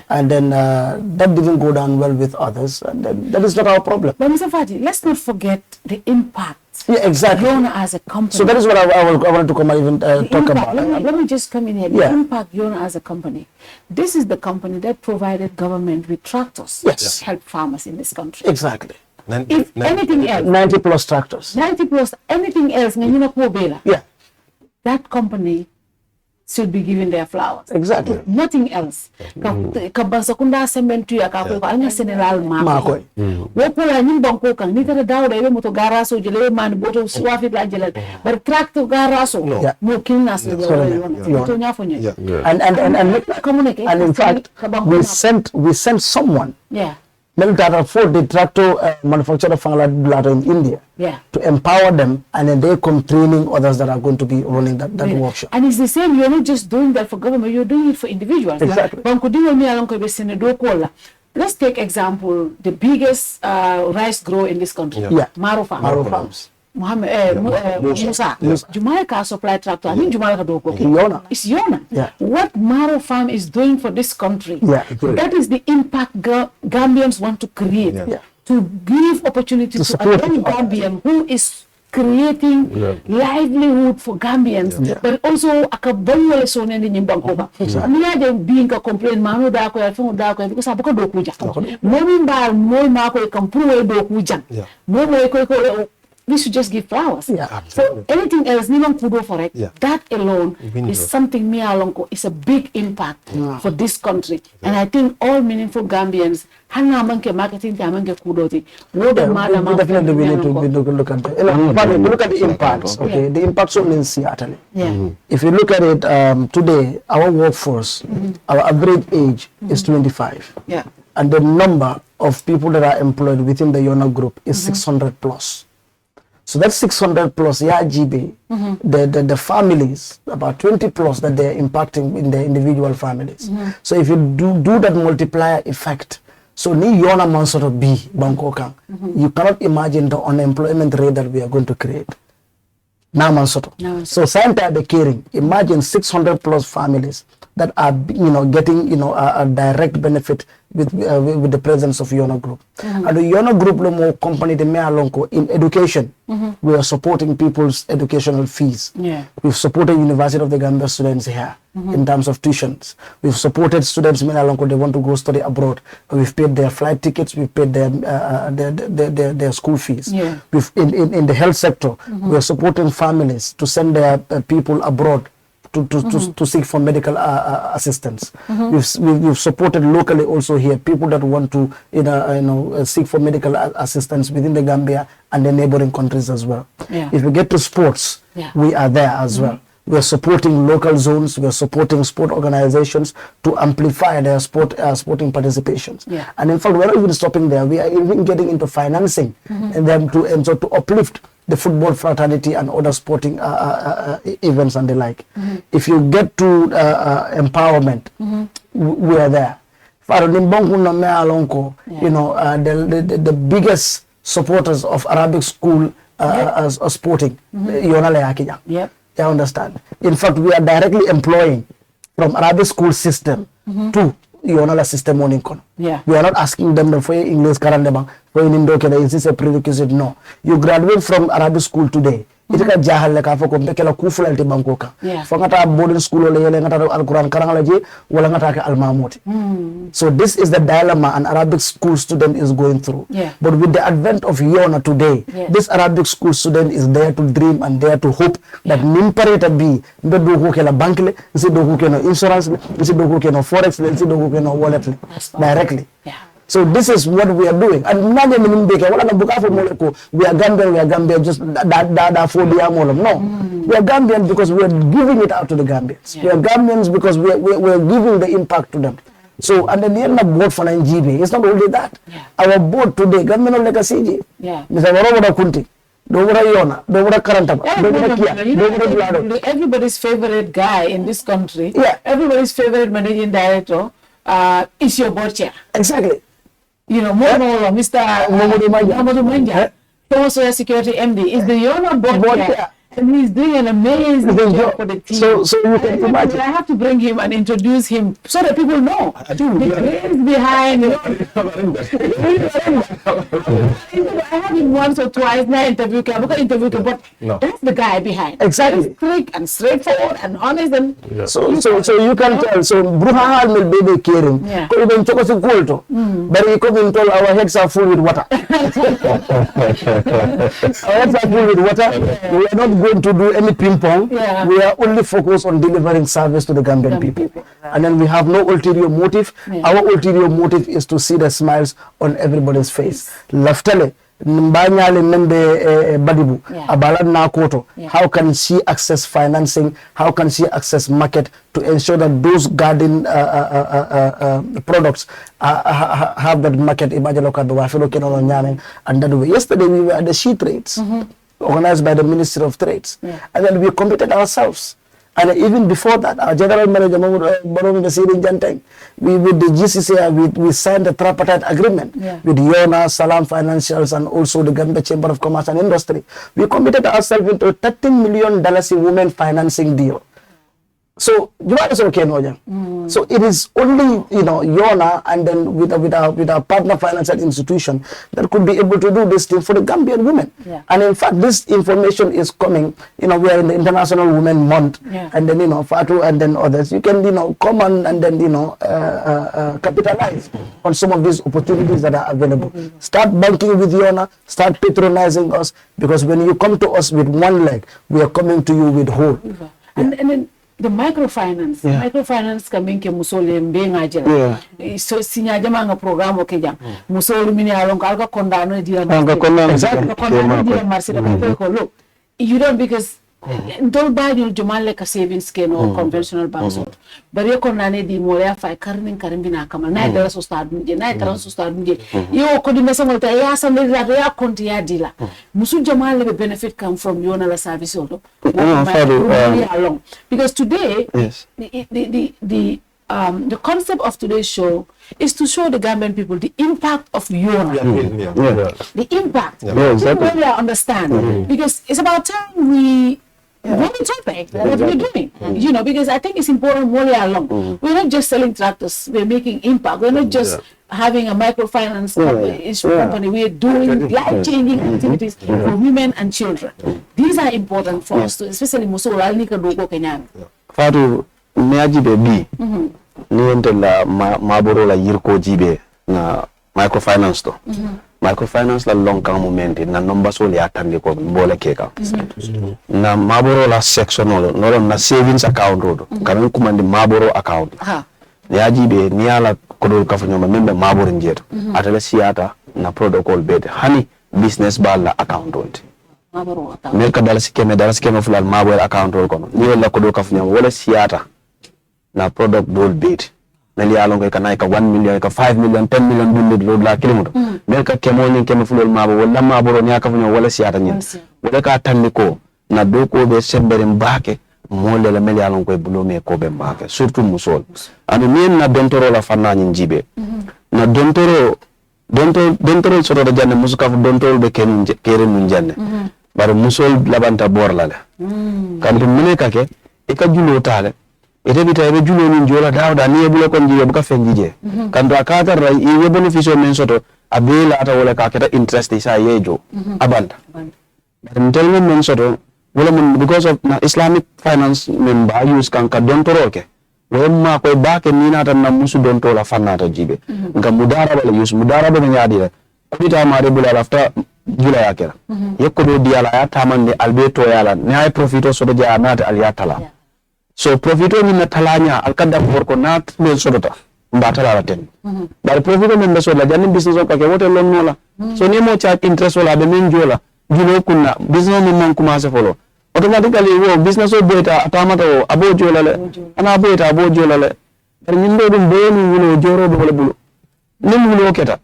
And then that didn't go down well with others. And then that is not our problem. But Mr. Fati, let's not forget the impact. Yeah, exactly. Yonna as a company. So that is what I wanted to come and even talk about. Let me just come in here. The impact Yonna as a company. This is the company that provided government with tractors to help farmers in this country. Exactly. If anything else, 90 plus tractors. 90 plus anything else, that company should be given their flowers. Exactly. Nothing else. Kabasakunda sementu ya kako alanga general mako. Wopola nyimbanko kan nitara dawda ebe moto garaso jele man boto swafi la jele. But tractor garaso no kilnas and in fact we sent someone for the tractor manufacturer in India to empower them, and then they come training others that are going to be running that workshop. And it's the same, you're not just doing that for government, you're doing it for individuals. Exactly. Let's take example, the biggest rice grower in this country, Maro Farms. Musa. Jamaica supply tractor. I mean Jamaica do Yonna. It's Yonna. What Maro Farm is doing for this country. That is the impact Gambians want to create. To give opportunity to a young Gambian who is creating livelihood for Gambians, but also akabanya so nende nyimbankoba. Amina de being a complain manu da ko yafun da ko because abako do kuja. Momi mbar mo ma ko kampuwe do kuja. Mo ko we should just give flowers. So anything else, kudo for it. That alone is something is a big impact for this country. And I think all meaningful Gambians, marketing kudo. Definitely we need to look at it. Look at the impacts. Okay, the impacts only in Seattle. If you look at it today, our workforce, our average age is 25. And the number of people that are employed within the Yonna group is 600 plus. So that's 600 plus GB, the families, about 20 plus that they're impacting in the individual families. So if you do that multiplier effect, so ni Yonna man sort of be Bangkok, you cannot imagine the unemployment rate that we are going to create. So Santa the caring, imagine 600 plus families that are getting a direct benefit with the presence of Yonna Group. And the Yonna Group more company the Mealonko in education. We are supporting people's educational fees. We've supported University of the Gambia students here in terms of tuitions. We've supported students Mealonko, they want to go study abroad. We've paid their flight tickets, we've paid their school fees. We've in the health sector, we are supporting families to send their people abroad to seek for medical assistance. We've supported locally also here people that want to seek for medical assistance within the Gambia and the neighboring countries as well. If we get to sports, we are there as well. We are supporting local zones. We are supporting sport organizations to amplify their sporting participations. And in fact, we're not even stopping there. We are even getting into financing and them to uplift the football fraternity and other sporting events and the like. If you get to empowerment, we are there. The biggest supporters of Arabic school sporting, I understand. In fact, we are directly employing from Arabic school system to Yonna system on income. We are not asking them for English current for in Indo, is this a prerequisite? No. You graduate from Arabic school today. itika jahal le ka fo ko bekela ku fulalti banko ka fo ngata boarding school le yele ngata alquran karangala je wala ngata ka almamoti. So this is the dilemma an Arabic school student is going through. But with the advent of Yonna today, this Arabic school student is there to dream and there to hope that nimpareta be mbedo ko kela bank le nsi do ko keno insurance le nsi do ko keno forex le nsi do ko keno wallet le directly. So this is what we are doing. And we are Gambian just that for the amount. No, we are Gambian because we are giving it out to the Gambians. We are Gambians because we are giving the impact to them. So, and then the end of board for NGB, it's not only that. Our board today, Gambian like a CG. Mr. Warova Kunti. Yonna, everybody's favorite guy in this country, everybody's favorite managing director is your board chair. Exactly. You know, Mr. Mohamed Manja, also a security MD, is the Yonna board chair. And he's doing an amazing job for the team. So you can imagine. I have to bring him and introduce him so that people know the brains behind. I have him once or twice. But that's the guy behind. Exactly. Strict and straightforward and honest and. So you can tell. So Bruhahal will be caring. Even chocolate gold. But he come and told our heads are full with water. Our heads are full with water. We are not going to do any ping pong. We are only focused on delivering service to the Gambian people. And then we have no ulterior motive. Our ulterior motive is to see the smiles on everybody's face. Laftale, Mbanyale Nembe Badibu, Abala Nakoto. How can she access financing? How can she access market to ensure that those garden products have that market? And that way. Yesterday we were at the She Trades. Organized by the Ministry of Trades. And then we committed ourselves. And even before that, our general manager, with the GCC, we signed a tripartite agreement with Yonna, Salam Financials, and also the Gambia Chamber of Commerce and Industry. We committed ourselves into a $13 million women financing deal. So so it is only Yonna and then with our partner financial institution that could be able to do this thing for the Gambian women. And in fact, this information is coming. We are in the International Women Month, and then Fatou and then others. You can come on and then capitalize on some of these opportunities that are available. Start banking with Yonna. Start patronizing us, because when you come to us with one leg, we are coming to you with whole. And then the microfinance coming ke musole mbenga jela so sinya jama nga program ke jam musole mini alon ka kondano dira look, you don't, because don't buy your jumal like a savings can or conventional banks but you konane di moya fa karnin bina kama na dara so start nje na dara so start nje yo ko di mesa molta ya samle ya konti ya dila musu jumal le benefit come from Yonna la service also because today the concept of today's show is to show the Gambian people the impact of Yonna. The impact. Exactly. We understand. Because it's about time we topic what we're doing. Because I think it's important more along. We're not just selling tractors, we're making impact. We're not just having a microfinance company. We're doing life-changing activities for women and children. These are important for us, especially Musola Alnika Dogo Kenyan. Fatou Meaji Baby. Niente la maboro la yirko jibe na microfinance to. Microfinance la long term moment na number so le atande ko mbole keka. Na maboro la section no na savings account rodo. Kamen kumandi maboro account. Niaji be niala kodo kafanyo membe maboro njeto. Atale siata na protocol bed. Hani business bala account rodo. Maboro account. Meka dalasi keme fulal maboro account rodo kono. Niala kodo kafanyo wala siata na product dol bit nali alon ko kanay ka 1 million ka 5 million 10 million bindid load la kilimoto mel ka kemoni keme fulol mabo wala mabo nya ka funyo wala siata nyin wala ka tanni ko na do ko be sembere mbake mole la mel alon ko bulo me ko be mbake surtout musol anu min na dontoro la fanna nyin jibe na dontoro soto da janne musuka fu dontoro be ken kere mun janne bar musol labanta bor la kan dum mine kake e ka julo tale ite bita ebe julo ni jola dawda ni ebulo kon jibe buka fenjije kanto akata ra iwe beneficio men soto abela ata wala ka keta interest isa yejo abanda mtelmen men soto wala mun because of na Islamic finance member use kanka don toroke wemma koy baake ni nata na musu don tola fannata jibe nga mudaraba la use mudaraba ni yaadi la kubita mare bula lafta jula yakera yekko do diala ya tamande albeto yala ne ay profito so do ja nata al yatala so profito ni na talanya al kadda ko nat le sodota mbatala la ten bar profito men be so la janni business o kake wote lon nola so ni mo charge interest wala be men jola julo kunna business mo man commencer folo automatically wo business o beta atamata o abo jola le ana beta abo jola le bar min do dum beni wulo joro do wala bulu nim wulo keta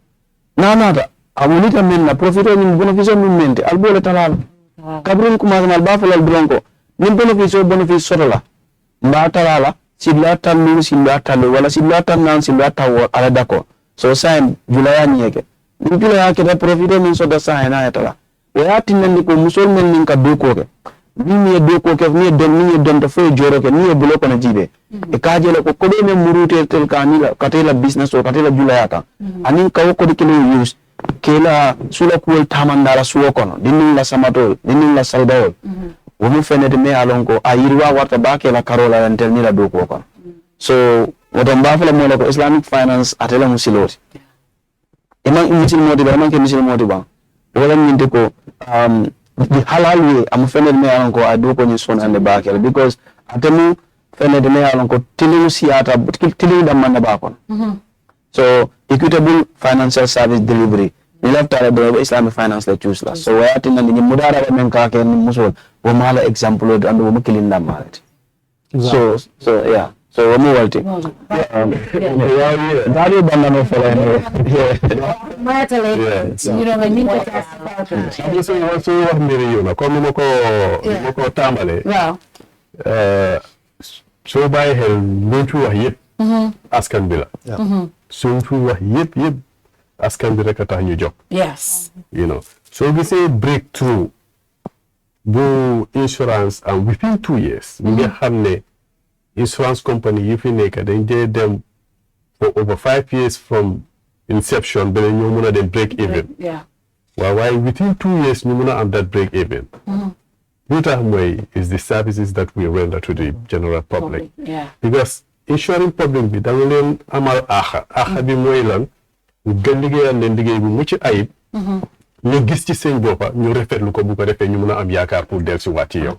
nanata amulita men na profito ni benefice min mente albole talal kabrin commencer mal ba falal bronco nim benefice sotola mba talala sibla tan sibla tan wala sibla tan nan sibla tawo ala dako so sign julaya nyeke ni julaya ke da profito min so da sign na yatala waya tinandi ko musol men nin ka doko ke ni doko ke ni don to fo joro ke ni bulo ko na jibe e kajele ko ko men murute tel kanila katela business o katela julaya ka anin ka ko dikilo use kela sula ko tamandara suwo kono dinni la samatol dinni la salbawol womi fenede me alonko a yirwa warta bake la karola entel ni la doko kono so wodo mbafala mo la ko Islamic finance atela musiloti imam musil modi ba man ke musil modi ba wala minde ko the halal way am fenede me alonko a doko ni son ande bake because atemu fenede me alonko tilu siata tilu dam man ba kono so equitable financial service delivery ni lafta the Islamic finance la choose la so wayati na ni mudara ba men ka ke ni musul wo mala example do ando mo kilinda malet so yeah so wo mo walti dari banda no fala no matale you know when you so wax mbiri Yonna comme mo ko tamale waaw so bàyyi xel luñ fi wax yëpp askan bi la suñ fi wax yëpp askan bi rek a tax ñu jóg yes you know so gisee breakthrough bu insurance and within 2 years ñi nga xam ne insurance company yi fi nekk dañ dee dem for over 5 years from inception ba ñoo mën a dem break even waaye within 2 years ñu mën a am that break even lu tax mooy is the services that we render to the general public because insurance public bi danga leen amal axa bi mooy lan gën liggéeyal leen liggéey bu mucc ayib ñu gis ci seen boppa ñu rafetlu ko bu ko defee ñu mën a am yaakaar pour del si waat ci yow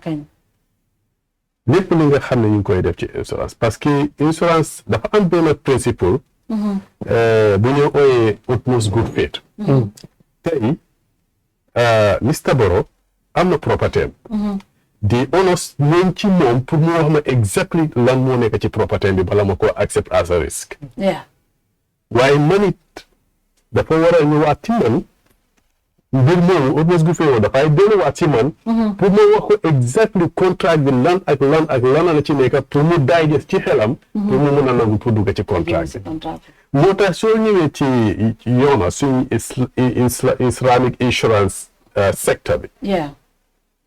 lépp li nga xam ne ñu ngi koy def ci insurance parce que insurance dafa am benn principle bu ñu ooyee utmost good faith tey Mr. Barrow am na property di honest nañ ci moom pour mu wax ma exactly lan moo nekk ci property bi bala ma ko accept as a risk waaye man it dafa war a ñëwaat ci man mbir moomu almost gu feewoo dafay delluwaat ci man pour ma wax ko exactly contract bi lan ak lan la ci nekk pour mu daay des ci xelam pour mu mën a nangu pour dugg ci contract bi moo tax soo ñëwee ci Yonna suñ Islamic insurance sector bi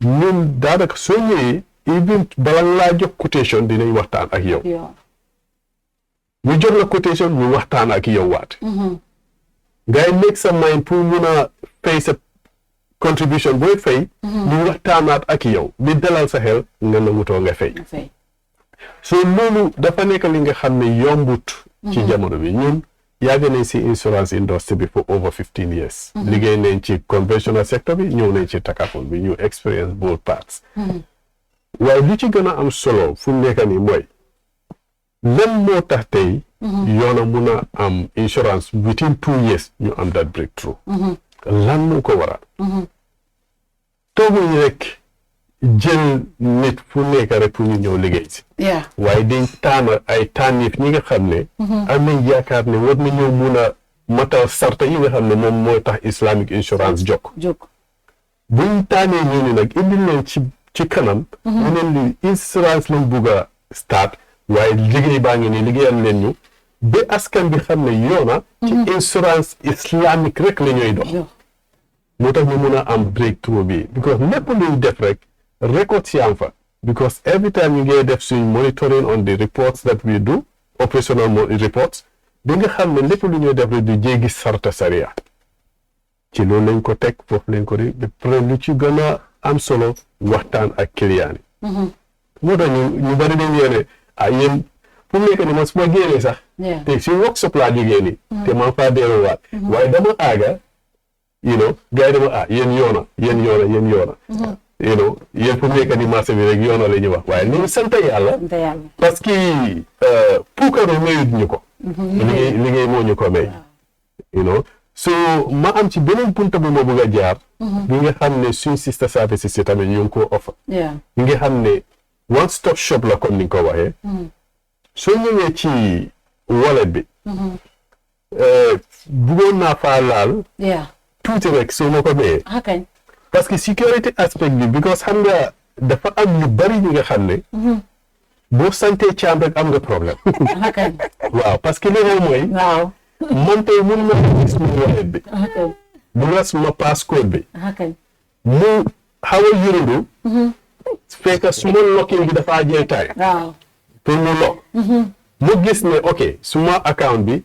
ñun daanaka soo ñëwee even bala laa jox quotation dinañ waxtaan ak yow ñu jox la quotation ñu waxtaan ak yow waat ngay make sa mind pour mun a fay sa contribution booy fay ñu waxtaanaat ak yow di dalal sa xel nga nangutoo nga fay so loolu dafa nekk li nga xam ne yombut ci jamono bi ñun yàgg nañ si insurance industry bi for over 15 years liggéey nañ ci conventional sector bi ñëw nañ ci takaful bi ñu experience both parts waaye li ci gën a am solo fu mu nekk nii mooy lan moo tax tey Yonna mun a am insurance within 2 years ñu am that breakthrough lan moo ko waral tooguñ rek jël nit fu nekk rek pour ñu ñëw liggéey si waaye dañ tànn ay tànniif ñi nga xam ne am nañ yaakaar ne war na ñëw mun a matal sarta yi nga xam ne moom mooy tax Islamic insurance jokk buñ tànnee ñooñu nag indil leen ci kanam ñu leen li insurance lañ bugg a start waaye liggéey baa ngi nii liggéeyal leen ñu ba askan bi xam ne Yonna ci insurance islamique rek la ñooy dox moo tax ñu mun a am breakthrough bi because lépp luñ def rek record si am fa because every time ñu ngi def suñ monitoring on the reports that we do operational reports bi nga xam ne lépp lu ñuy def rek du jéggi sarta sariya ci loolu lañ ko teg foofu lañ ko di lu ci gën a am solo waxtaan ak client yi moo tax ñu bari dañ yéene yéen fu mu nekk ni man su ma génnee sax te si workshop laa jógee nii te man faa delluwaat waaye dama aaga you know gars yi dama yéen yoona yéen fu mu nekk ni marché bi rek yoona la ñuy wax waaye ñu sant yàlla parce que puukaru mayut ñu ko liggéey moo ñu ko may you know so ma am ci beneen bunta bu ma bëgg a jaar bi nga xam ne suñ sister services si tamit ñu ngi ko offer bi nga xam ne one stop shop la comme ni nga ko waxee soo ñëwee ci wallet bi bëggoon naa faa laal tuuti rek soo ma ko mayee parce que security aspect bi because xam nga dafa am ñu bari ñi nga xam ne boo santee caam rek am nga problème waaw parce que li xew mooy man tey mun na gis mu wallet bi dugal suma passcode bi mu xaw a yurundu fekk suma locking bi dafa jël time pour mu lock mu gis ne ok suma account bi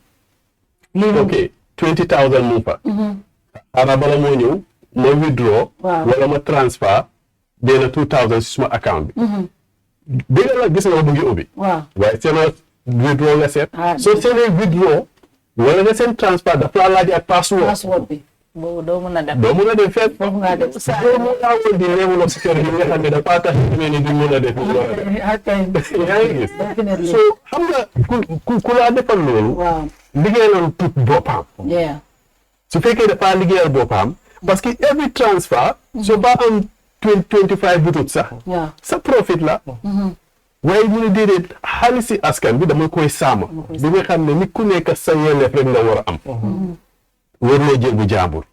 ok 20,000 mu fa xanaa bala moo ñëw ma withdraw wala ma transfer benn 2,000 si suma account bi dégg la gis nga mu ngi ubbi waaye seen withdraw nga seet soo seenee withdraw wala nga seen transfer dafa laa laaj ak password bi boobu doo mun a def fépp foofu nga def boo mu laawoon di level of security bi nga xam ne dafa tax demee ni duñ mun a def yaa ngi gis so xam nga ku laa defal loolu liggéeyal tut boppam su fekkee dafa liggéeyal boppam parce que every transfer so ba am 25 butut sax sa profit la waaye mu ne déedéet xaalisi askan bi dama koy saama bi nga xam ne nit ku nekk sa yelleef rek nga war a am warloo jël bu jàmbur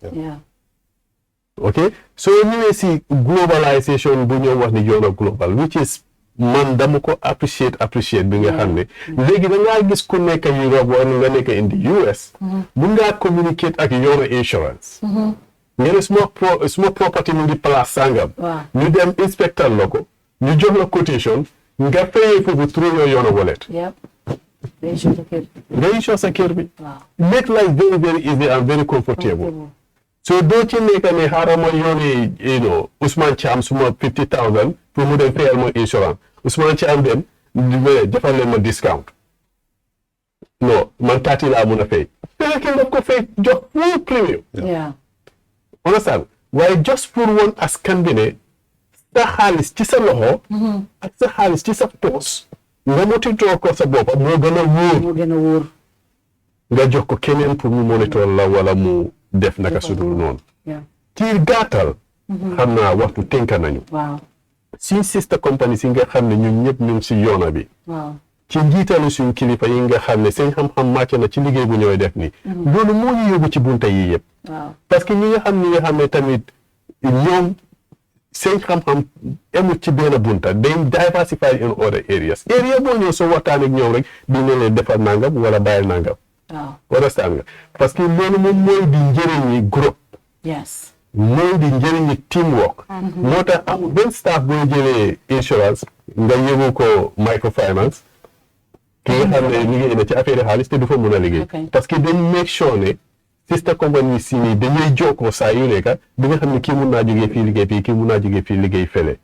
ok soo ñëwee si globalisation bu ñëw wax ni Yonna global which is man dama ko appreciate bi nga xam ne léegi da ngaa gis ku nekk Europe wala nga nekk in the US mun ngaa communicate ak Yonna insurance nga ne suma property mu ngi place sangam ñu dem inspector la ko ñu jox la quotation nga fayee foofu through your Yonna wallet nga insure sa kër bi make life very very easy and very comfortable so doo ci nekk ne xaaral ma yónnee Ousmane Thiam suma 50,000 pour mu dem fayal ma insurance Ousmane Thiam dem defal leen ma discount non man 30 laa mun a fay fekk daf ko fay jox full premium understand waaye just pour woon askan bi ne sa xaalis ci sa loxo ak sa xaalis ci sa poos nga monitor ko sa bopp moo gën a wóor nga jox ko keneen pour mu monitor la wala mu def naka sudul noonu ci gàttal xam naa waxtu tënka nañu suñ sister company si nga xam ne ñun ñëpp ñu ngi si Yonna bi ci njiitalu suñ kilifa yi nga xam ne seen xam-xam màcc na ci liggéey bu ñooy def ni loolu moo ñu yóbbu ci bunta yi yëpp parce que ñi nga xam ne tamit ñoom seen xam-xam emut ci benn bunta day diversified in other areas area boo ñëw soo waxtaan ak ñoom rek dina leen defal nangam wala bàyyi nangam understand nga parce que loolu moom mooy di njëriñi groupe mooy di njëriñi teamwork moo tax am benn staff boo jëlee insurance nga yóbbu ko microfinance ki nga xam ne liggéey na ci affaire xaalis te du fa mun a liggéey parce que dañ make sure ne sister company si nii dañuy jokkoo saa yu nekk bi nga xam ne kii mun naa jógee fii liggéey fii kii mun naa jógee fii liggéey fële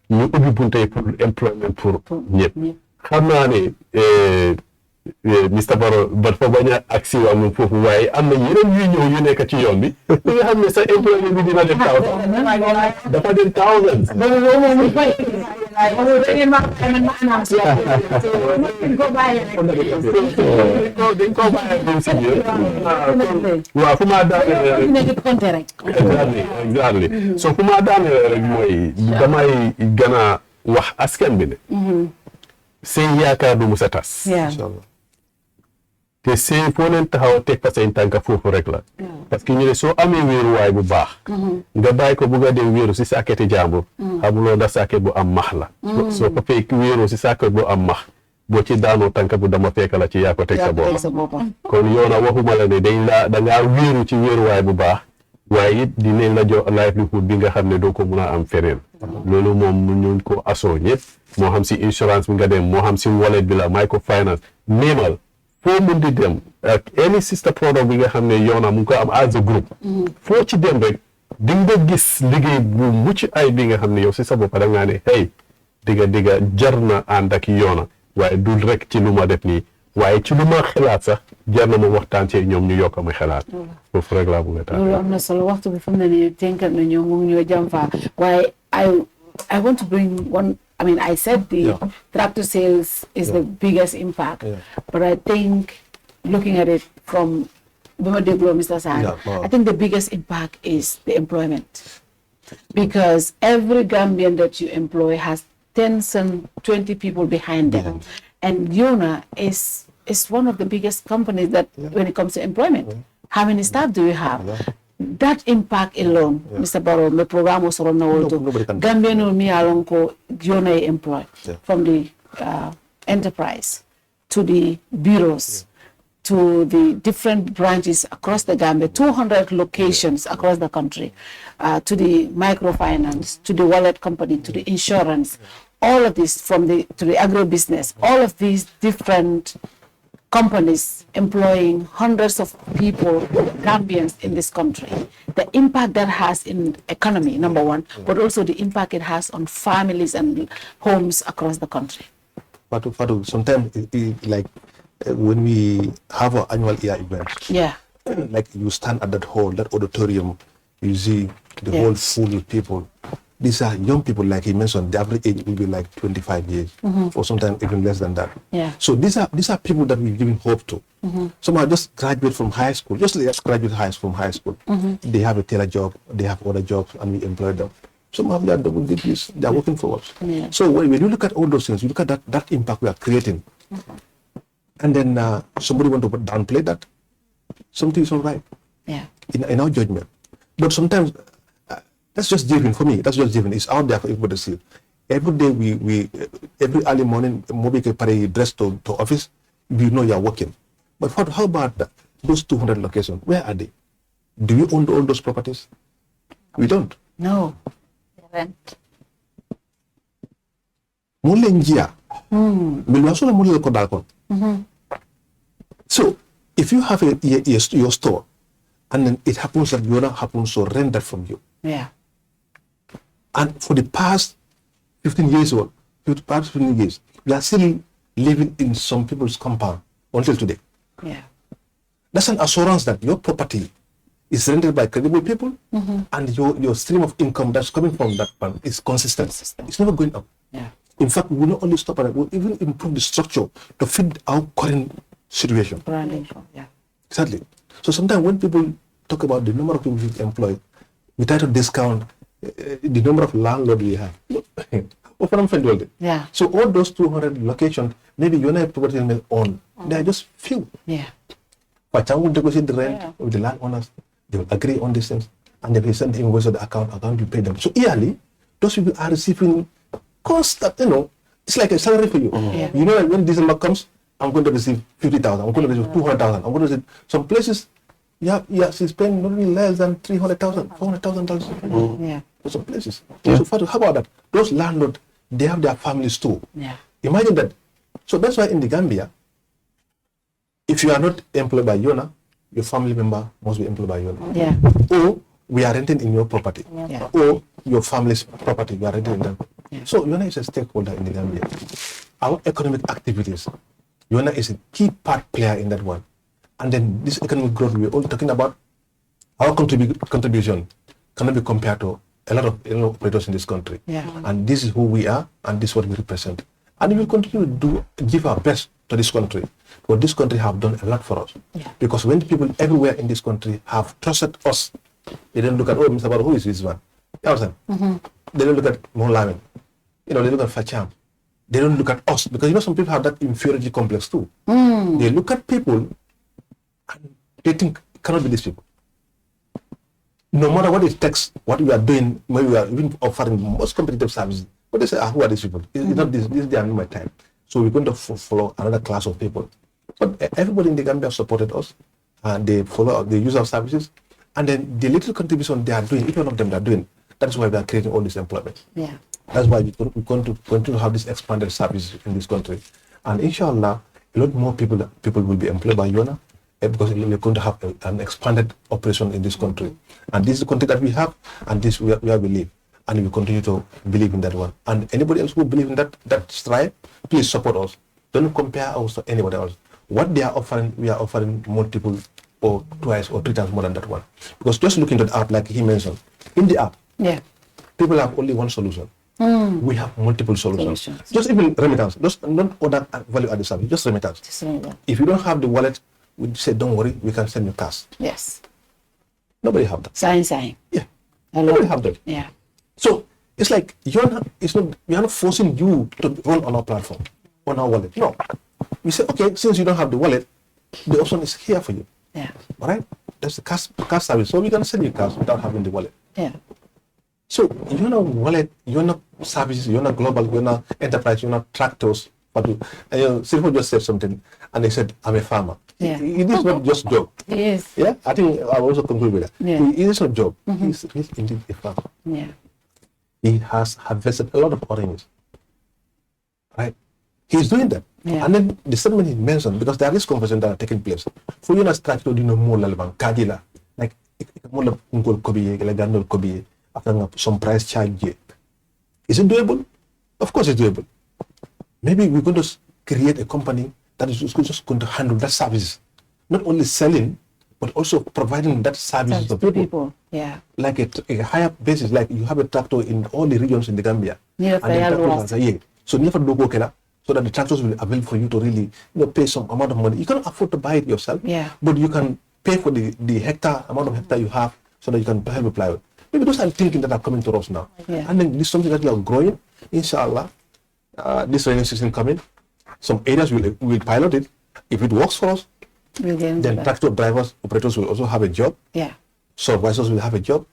ñu ubbi bunte yi pour employment pour ñëpp xam naa ne Mr Barrow ba fa bañ a agsi waa moom foofu waaye am na yeneen yuy ñëw yu nekk ci yoon bi bi nga xam ne sa employment bi dina dem dafa dem thousands dañ ko bàyyi dem si biir waaw fu maa daanee rek exactly so fu maa daanee rek mooy damay gën a wax askan bi ne seen yaakaar du musa tas te seen foo leen taxaw teg fa seen tànka foofu rek la parce que ñu ne soo amee wéeruwaay bu baax nga bàyyi ko bugg a dem wéeru si sàkketi jàmbur xamuloo ndax sàkket bu am max la soo ko fekk wéeroo si sàkket bu am max boo ci daanoo tànka bu dama fekk la ci yaa ko teg sa bopp kon Yonna waxuma la ne da ngaa wéeru ci wéeruwaay bu baax waaye it dinañ la jox livelihood bi nga xam ne doo ko mun a am feneen loolu moom ñu ko asoo ñëpp moo xam si insurance bi nga dem moo xam si wallet bi la microfinance néemal foo mun di dem ak any sister product bi nga xam ne Yonna mu ngi ko am as a group foo ci dem rek di nga gis liggéey bu mucc ay bi nga xam ne yow si sa bopp da ngaa ne hey digga jar na ànd ak Yonna waaye dul rek ci lu ma def nii waaye ci lu ma xalaat sax jar na ma waxtaan ci ñoom ñu yokk ma xalaat foofu rek laa bëgg a taal loolu am na solo waxtu bi fu mu ne nii tënkal na ñoom mu ngi ñoo jàm faa waaye I want to bring one. I mean, I said the tractor sales is the biggest impact, but I think looking at it from Mr. San, I think the biggest impact is the employment, because every Gambian that you employ has 10 and 20 people behind them, and Yonna is one of the biggest companies that when it comes to employment. How many staff do you have? That impact alone, Mr. Barrow, the program was on Gambian mi alonko Yonna employ from the enterprise to the bureaus to the different branches across the Gambia, 200 locations across the country, to the microfinance, to the wallet company, to the insurance, all of this to the agribusiness, all of these different companies employing hundreds of people, Gambians in this country. The impact that has in economy, number one, but also the impact it has on families and homes across the country. Fatou, sometimes like when we have our annual year events, like you stand at that hall, that auditorium, you see the whole full of people. These are young people, like he mentioned, the average age will be like 25 years, or sometimes even less than that. So these are people that we've given hope to. Some are just graduate from high school, just graduate from high school. They have a tailor job, they have other jobs, and we employ them. Some have their double degrees, they are working for us. So when you look at all those things, you look at that impact we are creating, and then somebody want to downplay that, something is not right in our judgment. But sometimes, that's just given for me. That's just given. It's out there for everybody to see. Every day we every early morning, Mobike Pare dressed to office, we know you are working. But how about those 200 locations? Where are they? Do we own all those properties? We don't. No. Rent. So if you have your store, and then it happens that Yonna happens to rent that from you. And for the past 15 years, we are still living in some people's compound until today. That's an assurance that your property is rented by credible people, and your stream of income that's coming from that fund is consistent. It's never going up. In fact, we will not only stop at it, we'll even improve the structure to fit our current situation. Exactly. So sometimes when people talk about the number of people we employ, we try to discount the number of landlords we have. So all those 200 locations, maybe Yonna property will own. They are just few. But I will negotiate the rent with the landowners. They will agree on these things, and they will send the invoice to the account to pay them. So yearly, those people are receiving constant. It's like a salary for you. You know, when December comes, I'm going to receive 50,000. I'm going to receive 200,000. I'm going to receive some places. She's paying not less than $300,000, $400,000. For some places. So how about that? Those landlords, they have their families too. Imagine that. So that's why in the Gambia, if you are not employed by Yonna, your family member must be employed by Yonna. Or we are renting in your property. Or your family's property, we are renting in them. So Yonna is a stakeholder in the Gambia. Our economic activities, Yonna is a key part player in that one. And then this economic growth we're all talking about, our contribution cannot be compared to a lot of operators in this country. And this is who we are, and this is what we represent. And we will continue to give our best to this country. But this country have done a lot for us. Because when people everywhere in this country have trusted us, they don't look at, Mr. Barrow, who is this one? They don't look at Molamin. They look at Facham. They don't look at us. Because some people have that inferiority complex too. They look at people and they think it cannot be these people. No matter what it takes, what we are doing, maybe we are even offering most competitive services, but they say, who are these people? It's not this, they are not my time. So we're going to follow another class of people. But everybody in the Gambia supported us, and they use our services, and then the little contribution they are doing, each one of them they are doing, that's why we are creating all this employment. That's why we're going to have this expanded service in this country. And inshallah, a lot more people will be employed by Yonna. because we're going to have an expanded operation in this country. And this is the country that we have, and this where we live. And we continue to believe in that one. And anybody else who believe in that strive, please support us. Don't compare us to anybody else. What they are offering, we are offering multiple or twice or 3 times more than that one. Because just looking at the app, like he mentioned, in the app, people have only one solution. We have multiple solutions. Just even remittance, just not other value-added service, just remittance. If you don't have the wallet, we say, don't worry, we can send you cash. Yes. Nobody have that. Sign. Yeah. Nobody have that. Yeah. So it's like we are not forcing you to run on our platform, on our wallet. No. We say, okay, since you don't have the wallet, the option is here for you. Yeah. All right? That's the cash service. So we can send you cash without having the wallet. Yeah. So Yonna wallet, Yonna services, Yonna global, Yonna enterprise, Yonna tractors. But Sirho just said something, and they said, I'm a farmer. Yeah. It is not just joke. Yes. Yeah, I think I also conclude with that. Yeah. It is not joke. He's indeed a farmer. Yeah. He has harvested a lot of oranges. Right? He's doing that. Yeah. And then the statement he mentioned, because there is conversations that are taking place. For you, tractor, you know, more kadila, like more kobi, like gandol kobi, after some price charge. Is it doable? Of course, it's doable. Maybe we're going to create a company that is just going to handle that service, not only selling, but also providing that service to people. Yeah. Like a higher basis, like you have a tractor in all the regions in the Gambia. So never do go so that the tractors will avail for you to really pay some amount of money. You cannot afford to buy it yourself, but you can pay for the amount of hectare you have so that you can help apply it. Maybe those are thinking that are coming to us now. Yeah. And then this is something that we are growing, inshallah. This rainy season coming, some areas will pilot it. If it works for us, then tractor drivers, operators will also have a job. Yeah. Supervisors will have a job,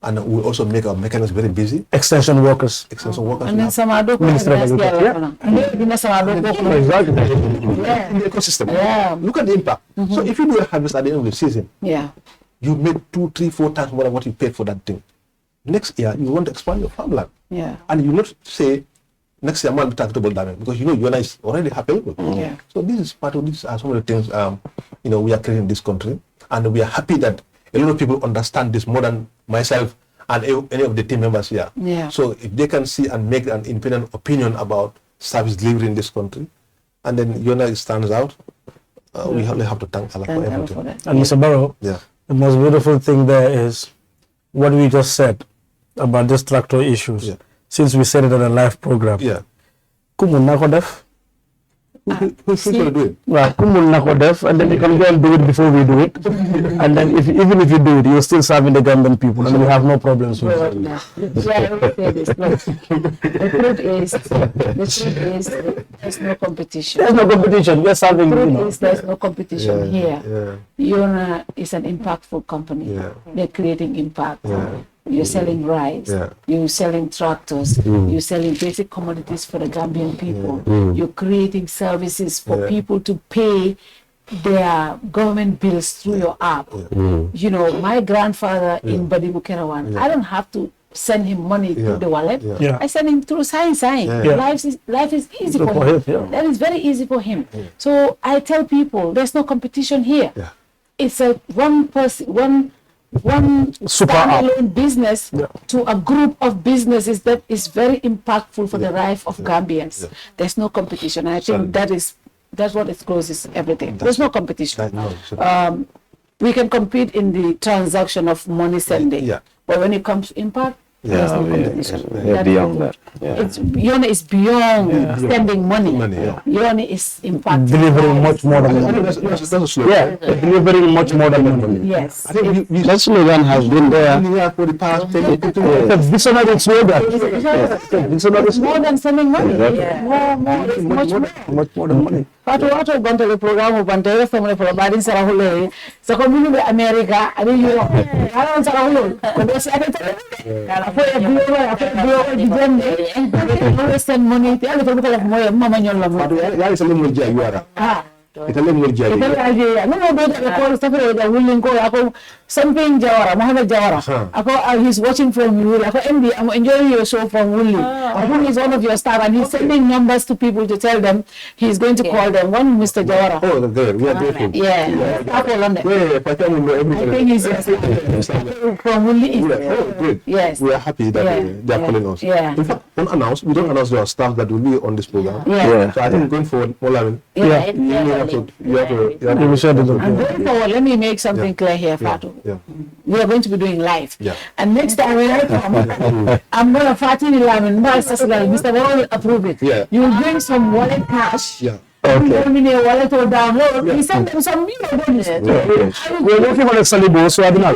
and we'll also make our mechanics very busy. Extension workers. And then some other in the ecosystem. Yeah. Look at the impact. So if you do a harvest at the end of the season, you made 2, 3, 4 times more than what you paid for that thing. Next year, you want to expand your farmland. Yeah. And you not say, next year, I'm tractable damage, because Yonna is already available. Yeah. So this is part of this. Are some of the things we are creating in this country, and we are happy that a lot of people understand this more than myself and any of the team members here. Yeah. So if they can see and make an independent opinion about service delivery in this country, and then Yonna stands out, we have to thank Allah for everything. And Mr. Barrow, the most beautiful thing there is what we just said about these tractor issues. Since we said it on a live program. Kumun nako def. Who's going to do it? Well, kumun nako def, and then you can go and do it before we do it. And then even if you do it, you're still serving the Gambian people, and we have no problems with it. The truth is, there's no competition. There's no competition. We're serving. There's no competition here. Yonna is an impactful company. They're creating impact. You're selling rice, you're selling tractors, you're selling basic commodities for the Gambian people, you're creating services for people to pay their government bills through your app. My grandfather in Badibu Kerawan, I don't have to send him money through the wallet. I send him through sign. Life is easy for him. That is very easy for him. So I tell people, there's no competition here. It's a one standalone business to a group of businesses that is very impactful for the life of Gambians. There's no competition. I think that's what exposes everything. There's no competition. We can compete in the transaction of money sending, but when it comes to impact, there's no competition. Beyond that. Yonna is beyond sending money. Yonna is impact. Delivering much more than money. Delivering much more than money. Yes. I think that slogan has been there for the past 10 It's a visionary slogan. It's more than sending money. Much more than money. Watu bantele programu bantele family for badin sarahule sa komuni be America ani Europe ala sarahule ko do sa kala fo e biyo digende no send money te ala to ko moy mama nyol la ya is a little jay yuara Italian mo jadi. Italian no ako safari da willing ko ako something Jawara Mohammed Jawara ako he's watching from Wuli ako MD I'm enjoying your show from Wuli I think he's one of your staff and he's sending numbers to people to tell them he's going to call them one Mr. Jawara Good. We are grateful. Yeah. I think he's from Wuli. Good. Yes. We are happy that they are calling us. Yeah. In fact, unannounced, we don't announce your staff that will be on this program. Yeah. So I think going forward, Molavin, you have to. And going forward, let me make something clear here, Fatou. We are going to be doing live. Yeah. And next time when I come, I'm going to Fatou Ilamin, Mr. Wara will approve it. Yeah. You will bring some wallet cash. Yeah. Okay. Wallet or download. We send them some bonus. We're working on a Salibo, so I don't know.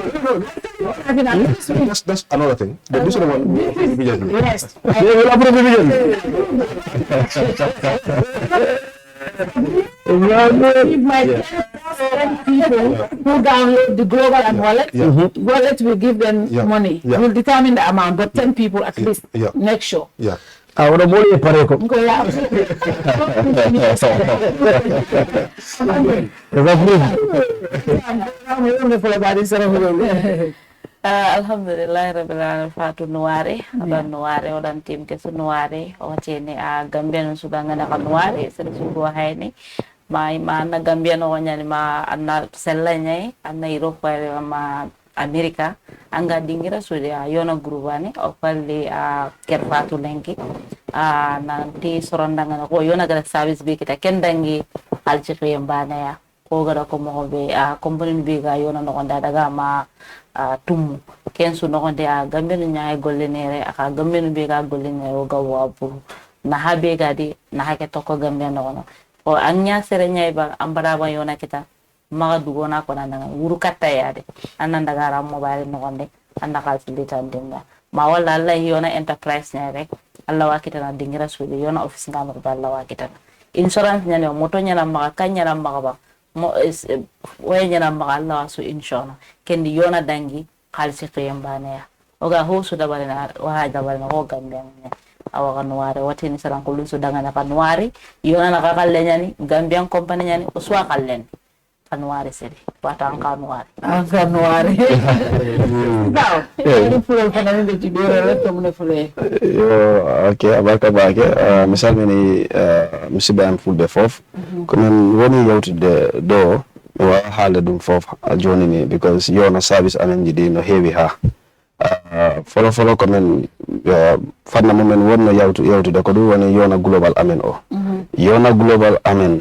That's another thing. But this one, Yes. They will approve division. If my 10 people who download the global and wallet, wallet will give them money. We'll determine the amount, but 10 people at least next show. Yeah. Ahora more pareko. Alhamdulillah rabbil alamin Fatou Nuare adan Nuare odan tim ke su Nuare o cene a Gambian sudah ngana kan Nuare sere su go hayni mai mana Gambian o nyani ma anna sellanya anna Europe ma America anga dingira sudah Yonna grubane o palli a Kerr Fatou lenki nanti sorondanga ko Yonna gara service bi kita kendangi alchikri mbana ya ko gara ko mo be company bi ga Yonna no onda daga ma tum kensu no onde Gambian nyaay gollenere aka Gambian bi ga gollenere o ga wabu na habe gadi na hake to ko Gambian no o anya sere nyaay ba ambara ba Yonna kita maga dugona ko nanda wuru katta yade ananda gara mobile no onde anda kal silitan dinga ma wala Allah Yonna enterprise ne rek Allah wa kita na dingira suudi Yonna office ngam ba Allah wa kita insurance nyane moto nyana maga kanya maga ba mo way nyana maga Allah su insurance kendi Yonna dangi khalsi qiyambane ya oga ho su dabalena wa dabalena ho Gambian awa Nuare watini salan ko lu su danga na Nuare Yonna na kakalle nyani Gambian company nyani uswa kallen Nuare seri wata anka Nuare now any full fanani de tibere letto mun fule okay abaka bake misal mini musiba am full de fof comme woni yawtude do wa haala dum fof joni ni because Yonna service amen jidi no heewi ha follow comme fanna momen wonno yawtude ko dum woni Yonna global amen o Yonna global amen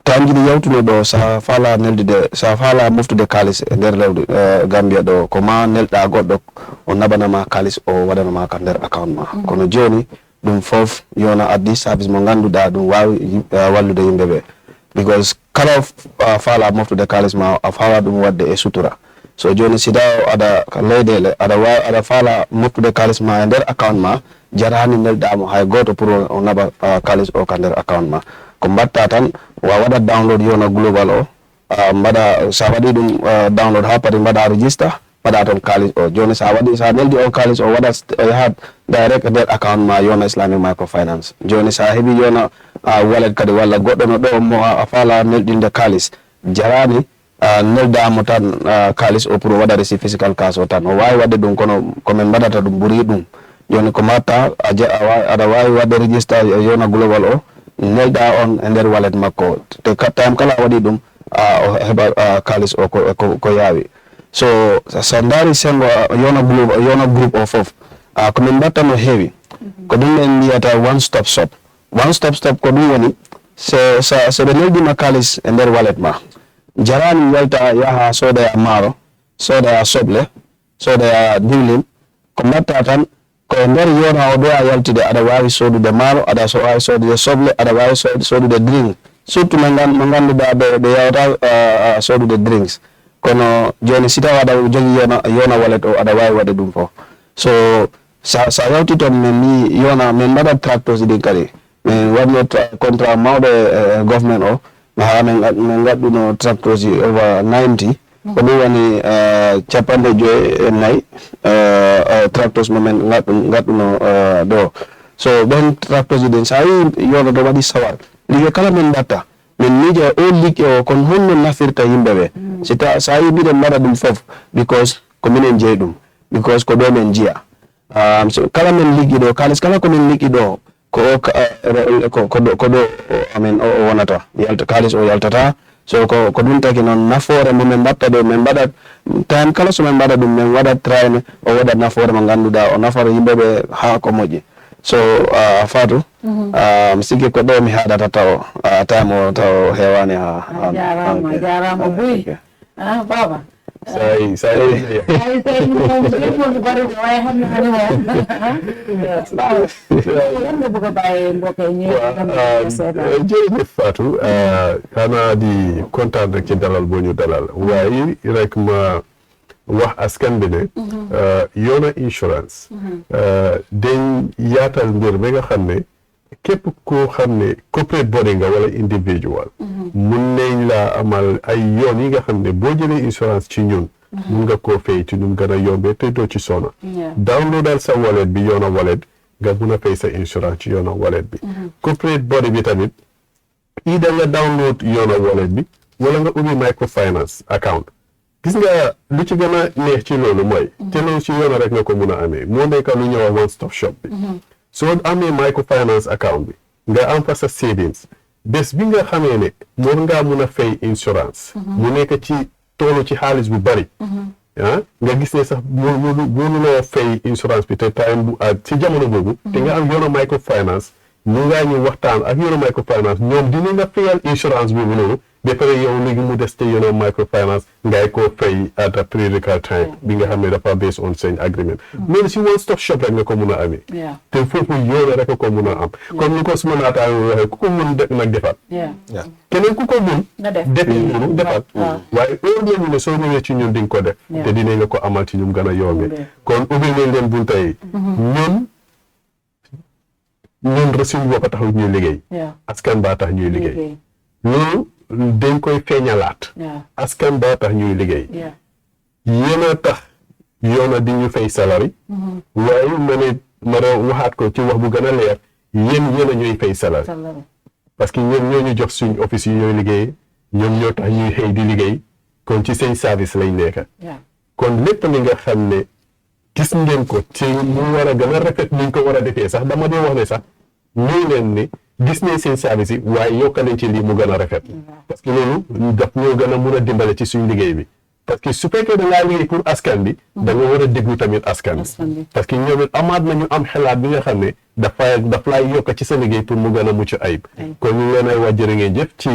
tanjini yawtuno do sa fala neldude sa fala moftude kalis e nder lewde Gambia do ko ma nelda goddo o nabana ma kalis o wadana ma ka nder account ma kono joni dum fof Yonna addi service mo ganduda dum wawi wallude yimbe be because kala fala moftude kalis ma a fala dum wadde e sutura so joni sida ada leydele ada fala moftude kalis ma e nder account ma jarani nelda mo hay goto pour o naba kalis o ka nder account ma ko mbatta tan wa wada download Yonna global o mbada sa wadi dum download ha pari mbada register mbada ton kalis o joni sa wadi sa neldi on kalis o wada had direct der account ma Yonna Islamic Microfinance joni sa hebi Yonna wallet kadi walla goddo no do mo afala neldinde kalis jarani nelda mo tan kalis o pour wada resi physical cash o tan o wawi wadde dum kono ko men mbadata dum buri dum joni ko matta ada wawi wadde register Yonna global o nelda on e nder wallet makko te time kala wadi dum o heba kalis o ko yawi so ndari sengo Yonna group of ko min batta no heewi ko dum en biyata one stop shop ko dum woni so be neldi ma kalis e nder wallet ma jarani yalta yaha soda ya maro soda ya soble soda ya diwlin ko batta tan ko nder Yonna o do yaltide ada wawi sodude maro ada so wawi sodude soble ada wawi sodude drink surtout mo ganduda be yawta sodude drinks kono joni sita wada jogi Yonna wallet o ada wawi wade dum fo so sa yawti ton men ni Yonna men bada tractors di kadi men wadno contrat mawde government o ma men gadduno tractors over 90 ko dum woni capande joy nay tractors moment gadduno do so ben tractors den sa Yonna do wadi sawar lige kala men batta min mija o ligue o kon honno nafirta yimɓeɓe sa yi mbiɗen mbaɗa ɗum fof because ko minen jeeyi ɗum because ko ɗo men jiya so kala men liggi ɗo kalis kala komin liggi ɗo ko ɗo amin o wonata kalis o yaltata so ko ɗum taki noon nafoore mo min mbatta ɗo min mbaɗat time kala so min mbaɗa ɗum min waɗat traine o waɗat nafoore mo ngannduɗa o nafara yimɓeɓe haa ko moƴƴi so Fatou mi sikki ko ɗo mi haɗata taw time o taw heewani jarama Buy baba jërëjëf Fatou xanaa di kontaan rek ci dalal boo ñu dalal waaye rek ma wax askan bi ne Yonna Insurance dañ yaatal mbir ba nga xam ne képp koo xam ne corporate body nga wala individual mun nañ laa amal ay yoon yi nga xam ne boo jëlee insurance ci ñun mun nga koo fay ci ñun gën a yombee te doo ci sona downloadal sa wallet bi Yonna wallet nga mun a fay sa insurance ci Yonna wallet bi corporate body bi tamit ida nga download Yonna wallet bi wala nga ubbi microfinance account gis nga lu ci gën a neex ci loolu mooy te loolu ci Yonna rek nga ko mun a amee moo nekk lu ñëw one stop shop bi soo amee microfinance account bi nga am fa sa savings bés bi nga xamee ne war ngaa mun a fay insurance mu nekk ci toolu ci xaalis bu bari nga gis ne sax mënuloo fay insurance bi te time bu ci jamono boobu te nga am Yonna microfinance mu ngaa ñu waxtaan ak Yonna microfinance ñoom dina nga fayal insurance boobu noonu ba pare yow léegi mu des te Yonna microfinance ngay koo fay at a periodical time bi nga xam ne dafa based on seen agreement loolu si one stop shop rek nga ko mun a amee te foofu Yonna rek ko mun a am comme ni ko suma naataango waxee ku ko mun nag defal keneen ku ko mun defi noonu defal waaye heure lañu ne soo ñëwee ci ñun di nga ko def te dinañ nga ko amal ci ñum gën a yombee kon ubbi nañ leen bunta yi ñun resuñ boppa tax ñuy liggéey askan baa tax ñuy liggéey loolu dañ koy feeñalaat askan baa tax ñuy liggéey yéen a tax Yonna di ñu fay salari waaye ma waxaat ko ci wax bu gën a leer yéen a ñuy fay salari parce que ñoom ñoo ñu jox suñ office yi ñooy liggéey ñoom ñoo tax ñuy xëy di liggéey kon ci seen service lañ nekk kon lépp li nga xam ne gis ngeen ko ci mu war a gën a rafet niñ ko war a defee sax dama dee wax ne sax ñuy leen ni gis nañ seen service yi waaye yokkaleen ci lii mu gën a rafet parce que loolu daf ñoo gën a mun a dimbale ci suñ liggéey bi parce que su fekkee da ngaa liggéey pour askan bi da nga war a déglu tamit askan bi parce que ñoom it amaat nañu am xalaat bi nga xam ne daf laay yokk ci sa liggéey pour mu gën a mucc ayib kon ñu ngi leen ay wax jërë ngeen jëf ci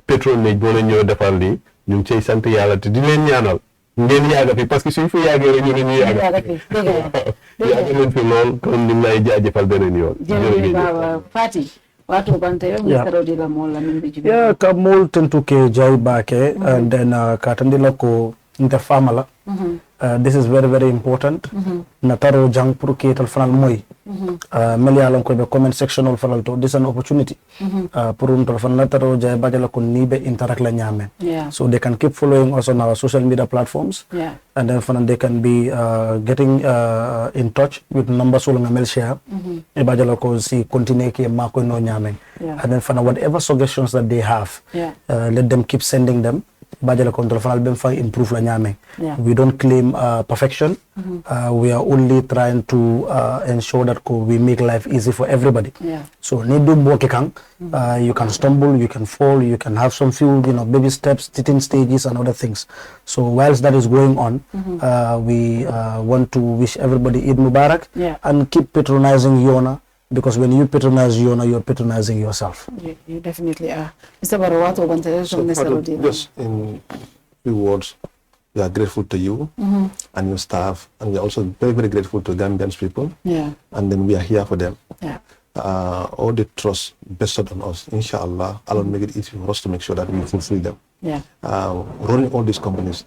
patronage boo leen ñëw defal lii ñu ngi cay sant yàlla te di leen ñaanal ngeen yàgga fi parce que suñ fi yàggee rek ñu ne ñu yàgga yàgga leen fi lool kon ñu ngi lay jaajëfal beneen yoon jërëjëf Fati watu bante yo mistero di la mola min bi jibe ka mol tentu ke jay baake and then katandila ko nte famala this is very very important nataro jang pour ke tal fanal moy mel yalon ko be comment section ol fanal to this an opportunity pour tal fan nataro jay badala ko ni be interact la nyame so they can keep following us on our social media platforms and then fan they can be getting in touch with numbers wala mel share e badala ko si continue ke ma ko no nyame and then fan whatever suggestions that they have let them keep sending them Bajala control fanal bem fa improve la nyame. We don't claim perfection. We are only trying to ensure that we make life easy for everybody. So need do boke kang you can stumble, you can fall, you can have some few baby steps, teething stages and other things. So whilst that is going on, we want to wish everybody Eid Mubarak and keep patronizing Yonna. Because when you patronize Yonna, you're patronizing yourself. You definitely are. Mr. Barawato, just in few words, we are grateful to you and your staff, and we are also very, very grateful to Gambians people. And then we are here for them. All the trust vested on us, inshallah, Allah will make it easy for us to make sure that we fulfill them. Running all these companies,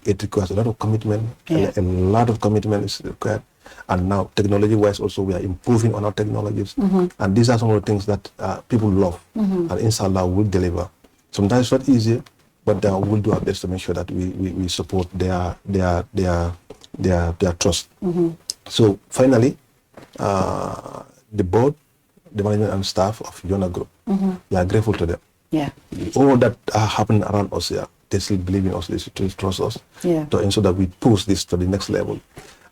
it requires a lot of commitment, a lot of commitment is required. And now, technology-wise, also we are improving on our technologies, and these are some of the things that people love, and inshallah will deliver. Sometimes it's not easy, but we'll do our best to make sure that we support their trust. So finally, the board, the management and staff of Yonna Group. We are grateful to them. Yeah. All that are happening around us here, they still believe in us, they still trust us to ensure that we push this to the next level.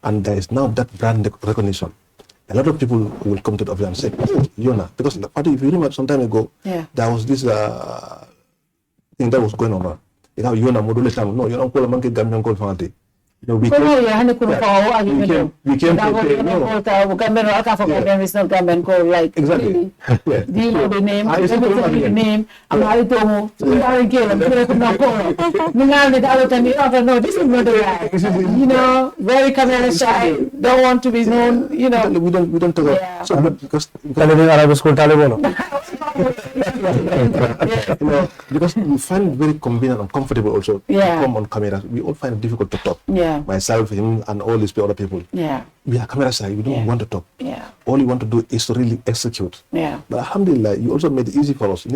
And there is now that brand recognition. A lot of people will come to the office and say, oh, Yonna, because if you remember some time ago, there was this thing that was going on. You know, Yonna, no, you don't call a monkey Gambian call fancy. No, we came to say, no. Exactly. Do you know the name? I used to know the name. I'm married to him. No, this is not the guy. You know, very camera shy. Don't want to be known. You know, we don't talk about. So, because because we find it very convenient and comfortable also to come on camera. We all find it difficult to talk. Myself, him, and all these other people. We are camera shy. We don't want to talk. All we want to do is to really execute. But alhamdulillah, you also made it easy for us. Because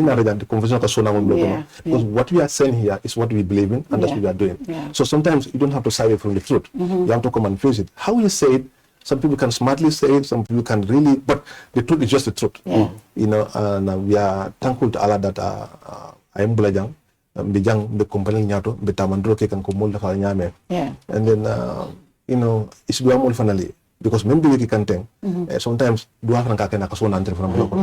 what we are saying here is what we believe in, and that's what we are doing. So sometimes you don't have to shy away from the truth. You have to come and face it. How you say it, some people can smartly say it, some people can really, but the truth is just the truth. You know, and we are thankful to Allah that I am Bulajang. Bijang be company nyato be tamandro ke kan ko mol dafa nyame and then you know it's do amol finally because même bi ki kanteng sometimes do afran ka kana ka so nan telefon bloko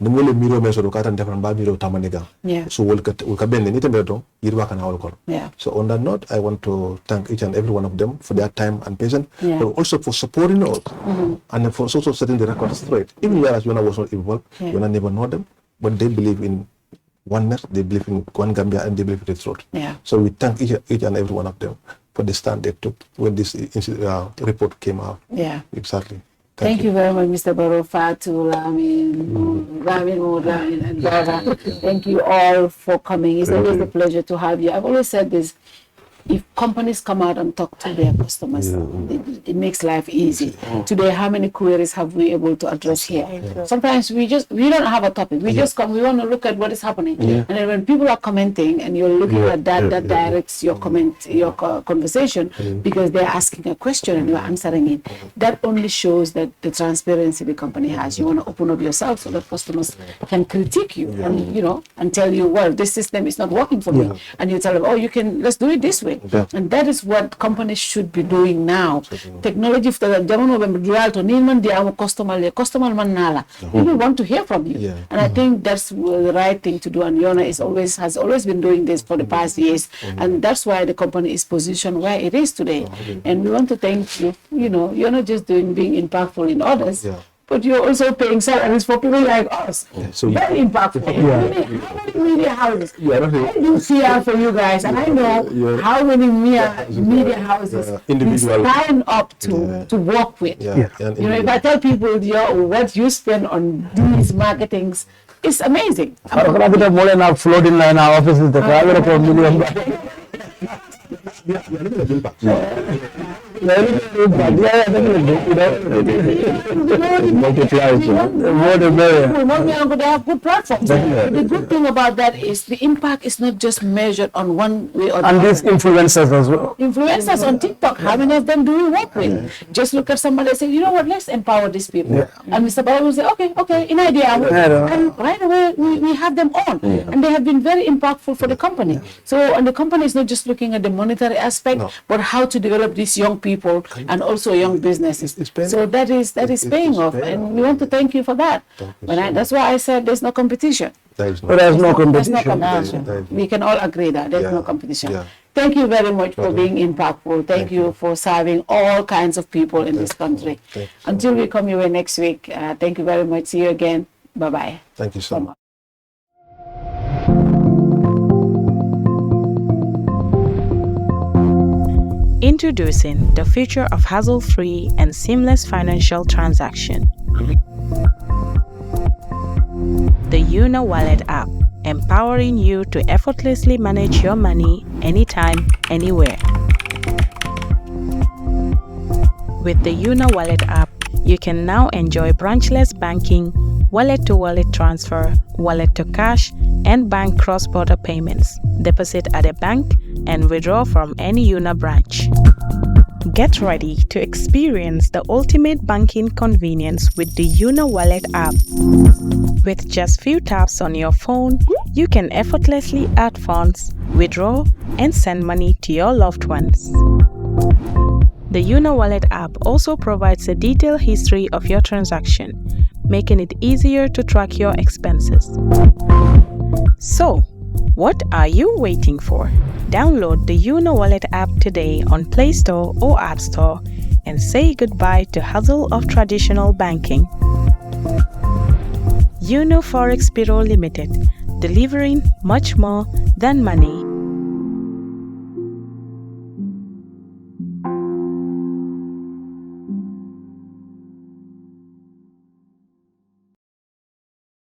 no mole miro me so do ka tan defran ba miro tamaniga so wol ka benne ni tembe do yirwa kana wol ko so on that note I want to thank each and every one of them for their time and patience but also for supporting us and for also setting the record straight even whereas Yonna was not involved Yonna never know them but they believe in oneness, they believe in one Gambia, and they believe in the truth. So we thank each and every one of them for the stand they took when this report came out. Exactly. Thank you very much, Mr. Kerr Fatou, Ramin, and Dora. Thank you all for coming. It's always a pleasure to have you. I've always said this. If companies come out and talk to their customers, it makes life easy. Today, how many queries have we able to address here? Sometimes we don't have a topic. We just come, we want to look at what is happening. And then when people are commenting and you're looking at that directs your comment, your conversation, because they're asking a question and you're answering it. That only shows that the transparency the company has. You want to open up yourself so that customers can critique you and, you know, and tell you, well, this system is not working for me. And you tell them, oh, let's do it this way. And that is what companies should be doing now. Technology for the customer man people want to hear from you. And I think that's the right thing to do. And Yonna has always been doing this for the past years. And that's why the company is positioned where it is today. And we want to thank you. You know, you're not just being impactful in others. But you're also paying salaries for people like us. So very impactful. How many media houses? I do PR for you guys, and I know how many media houses you sign up to work with. You know, if I tell people what you spend on these marketings, it's amazing. Floating in our offices, the They have good platforms. The good thing about that is the impact is not just measured on one way or the other. And these influencers as well. Influencers on TikTok, how many of them do we work with? Just look at somebody and say, you know what, let's empower these people. And Mr. Barrow will say, okay, an idea. And right away, we have them on. And they have been very impactful for the company. So, and the company is not just looking at the monetary aspect, but how to develop these young people and also young businesses. So that is paying off, and we want to thank you for that. That's why I said there's no competition. There's no competition. We can all agree that there's no competition. Thank you very much for being impactful. Thank you for serving all kinds of people in this country. Until we come your way next week, thank you very much. See you again. Bye-bye. Thank you so much. Introducing the future of hassle-free and seamless financial transaction. The Yonna Wallet app, empowering you to effortlessly manage your money anytime, anywhere. With the Yonna Wallet app, you can now enjoy branchless banking, wallet-to-wallet transfer, wallet-to-cash, and bank cross-border payments. Deposit at a bank and withdraw from any Yonna branch. Get ready to experience the ultimate banking convenience with the Yonna Wallet app. With just few taps on your phone, you can effortlessly add funds, withdraw, and send money to your loved ones. The Yonna Wallet app also provides a detailed history of your transaction, making it easier to track your expenses. So, what are you waiting for? Download the Yonna Wallet app today on Play Store or App Store and say goodbye to hustle of traditional banking. Yonna Forex Bureau Limited, delivering much more than money.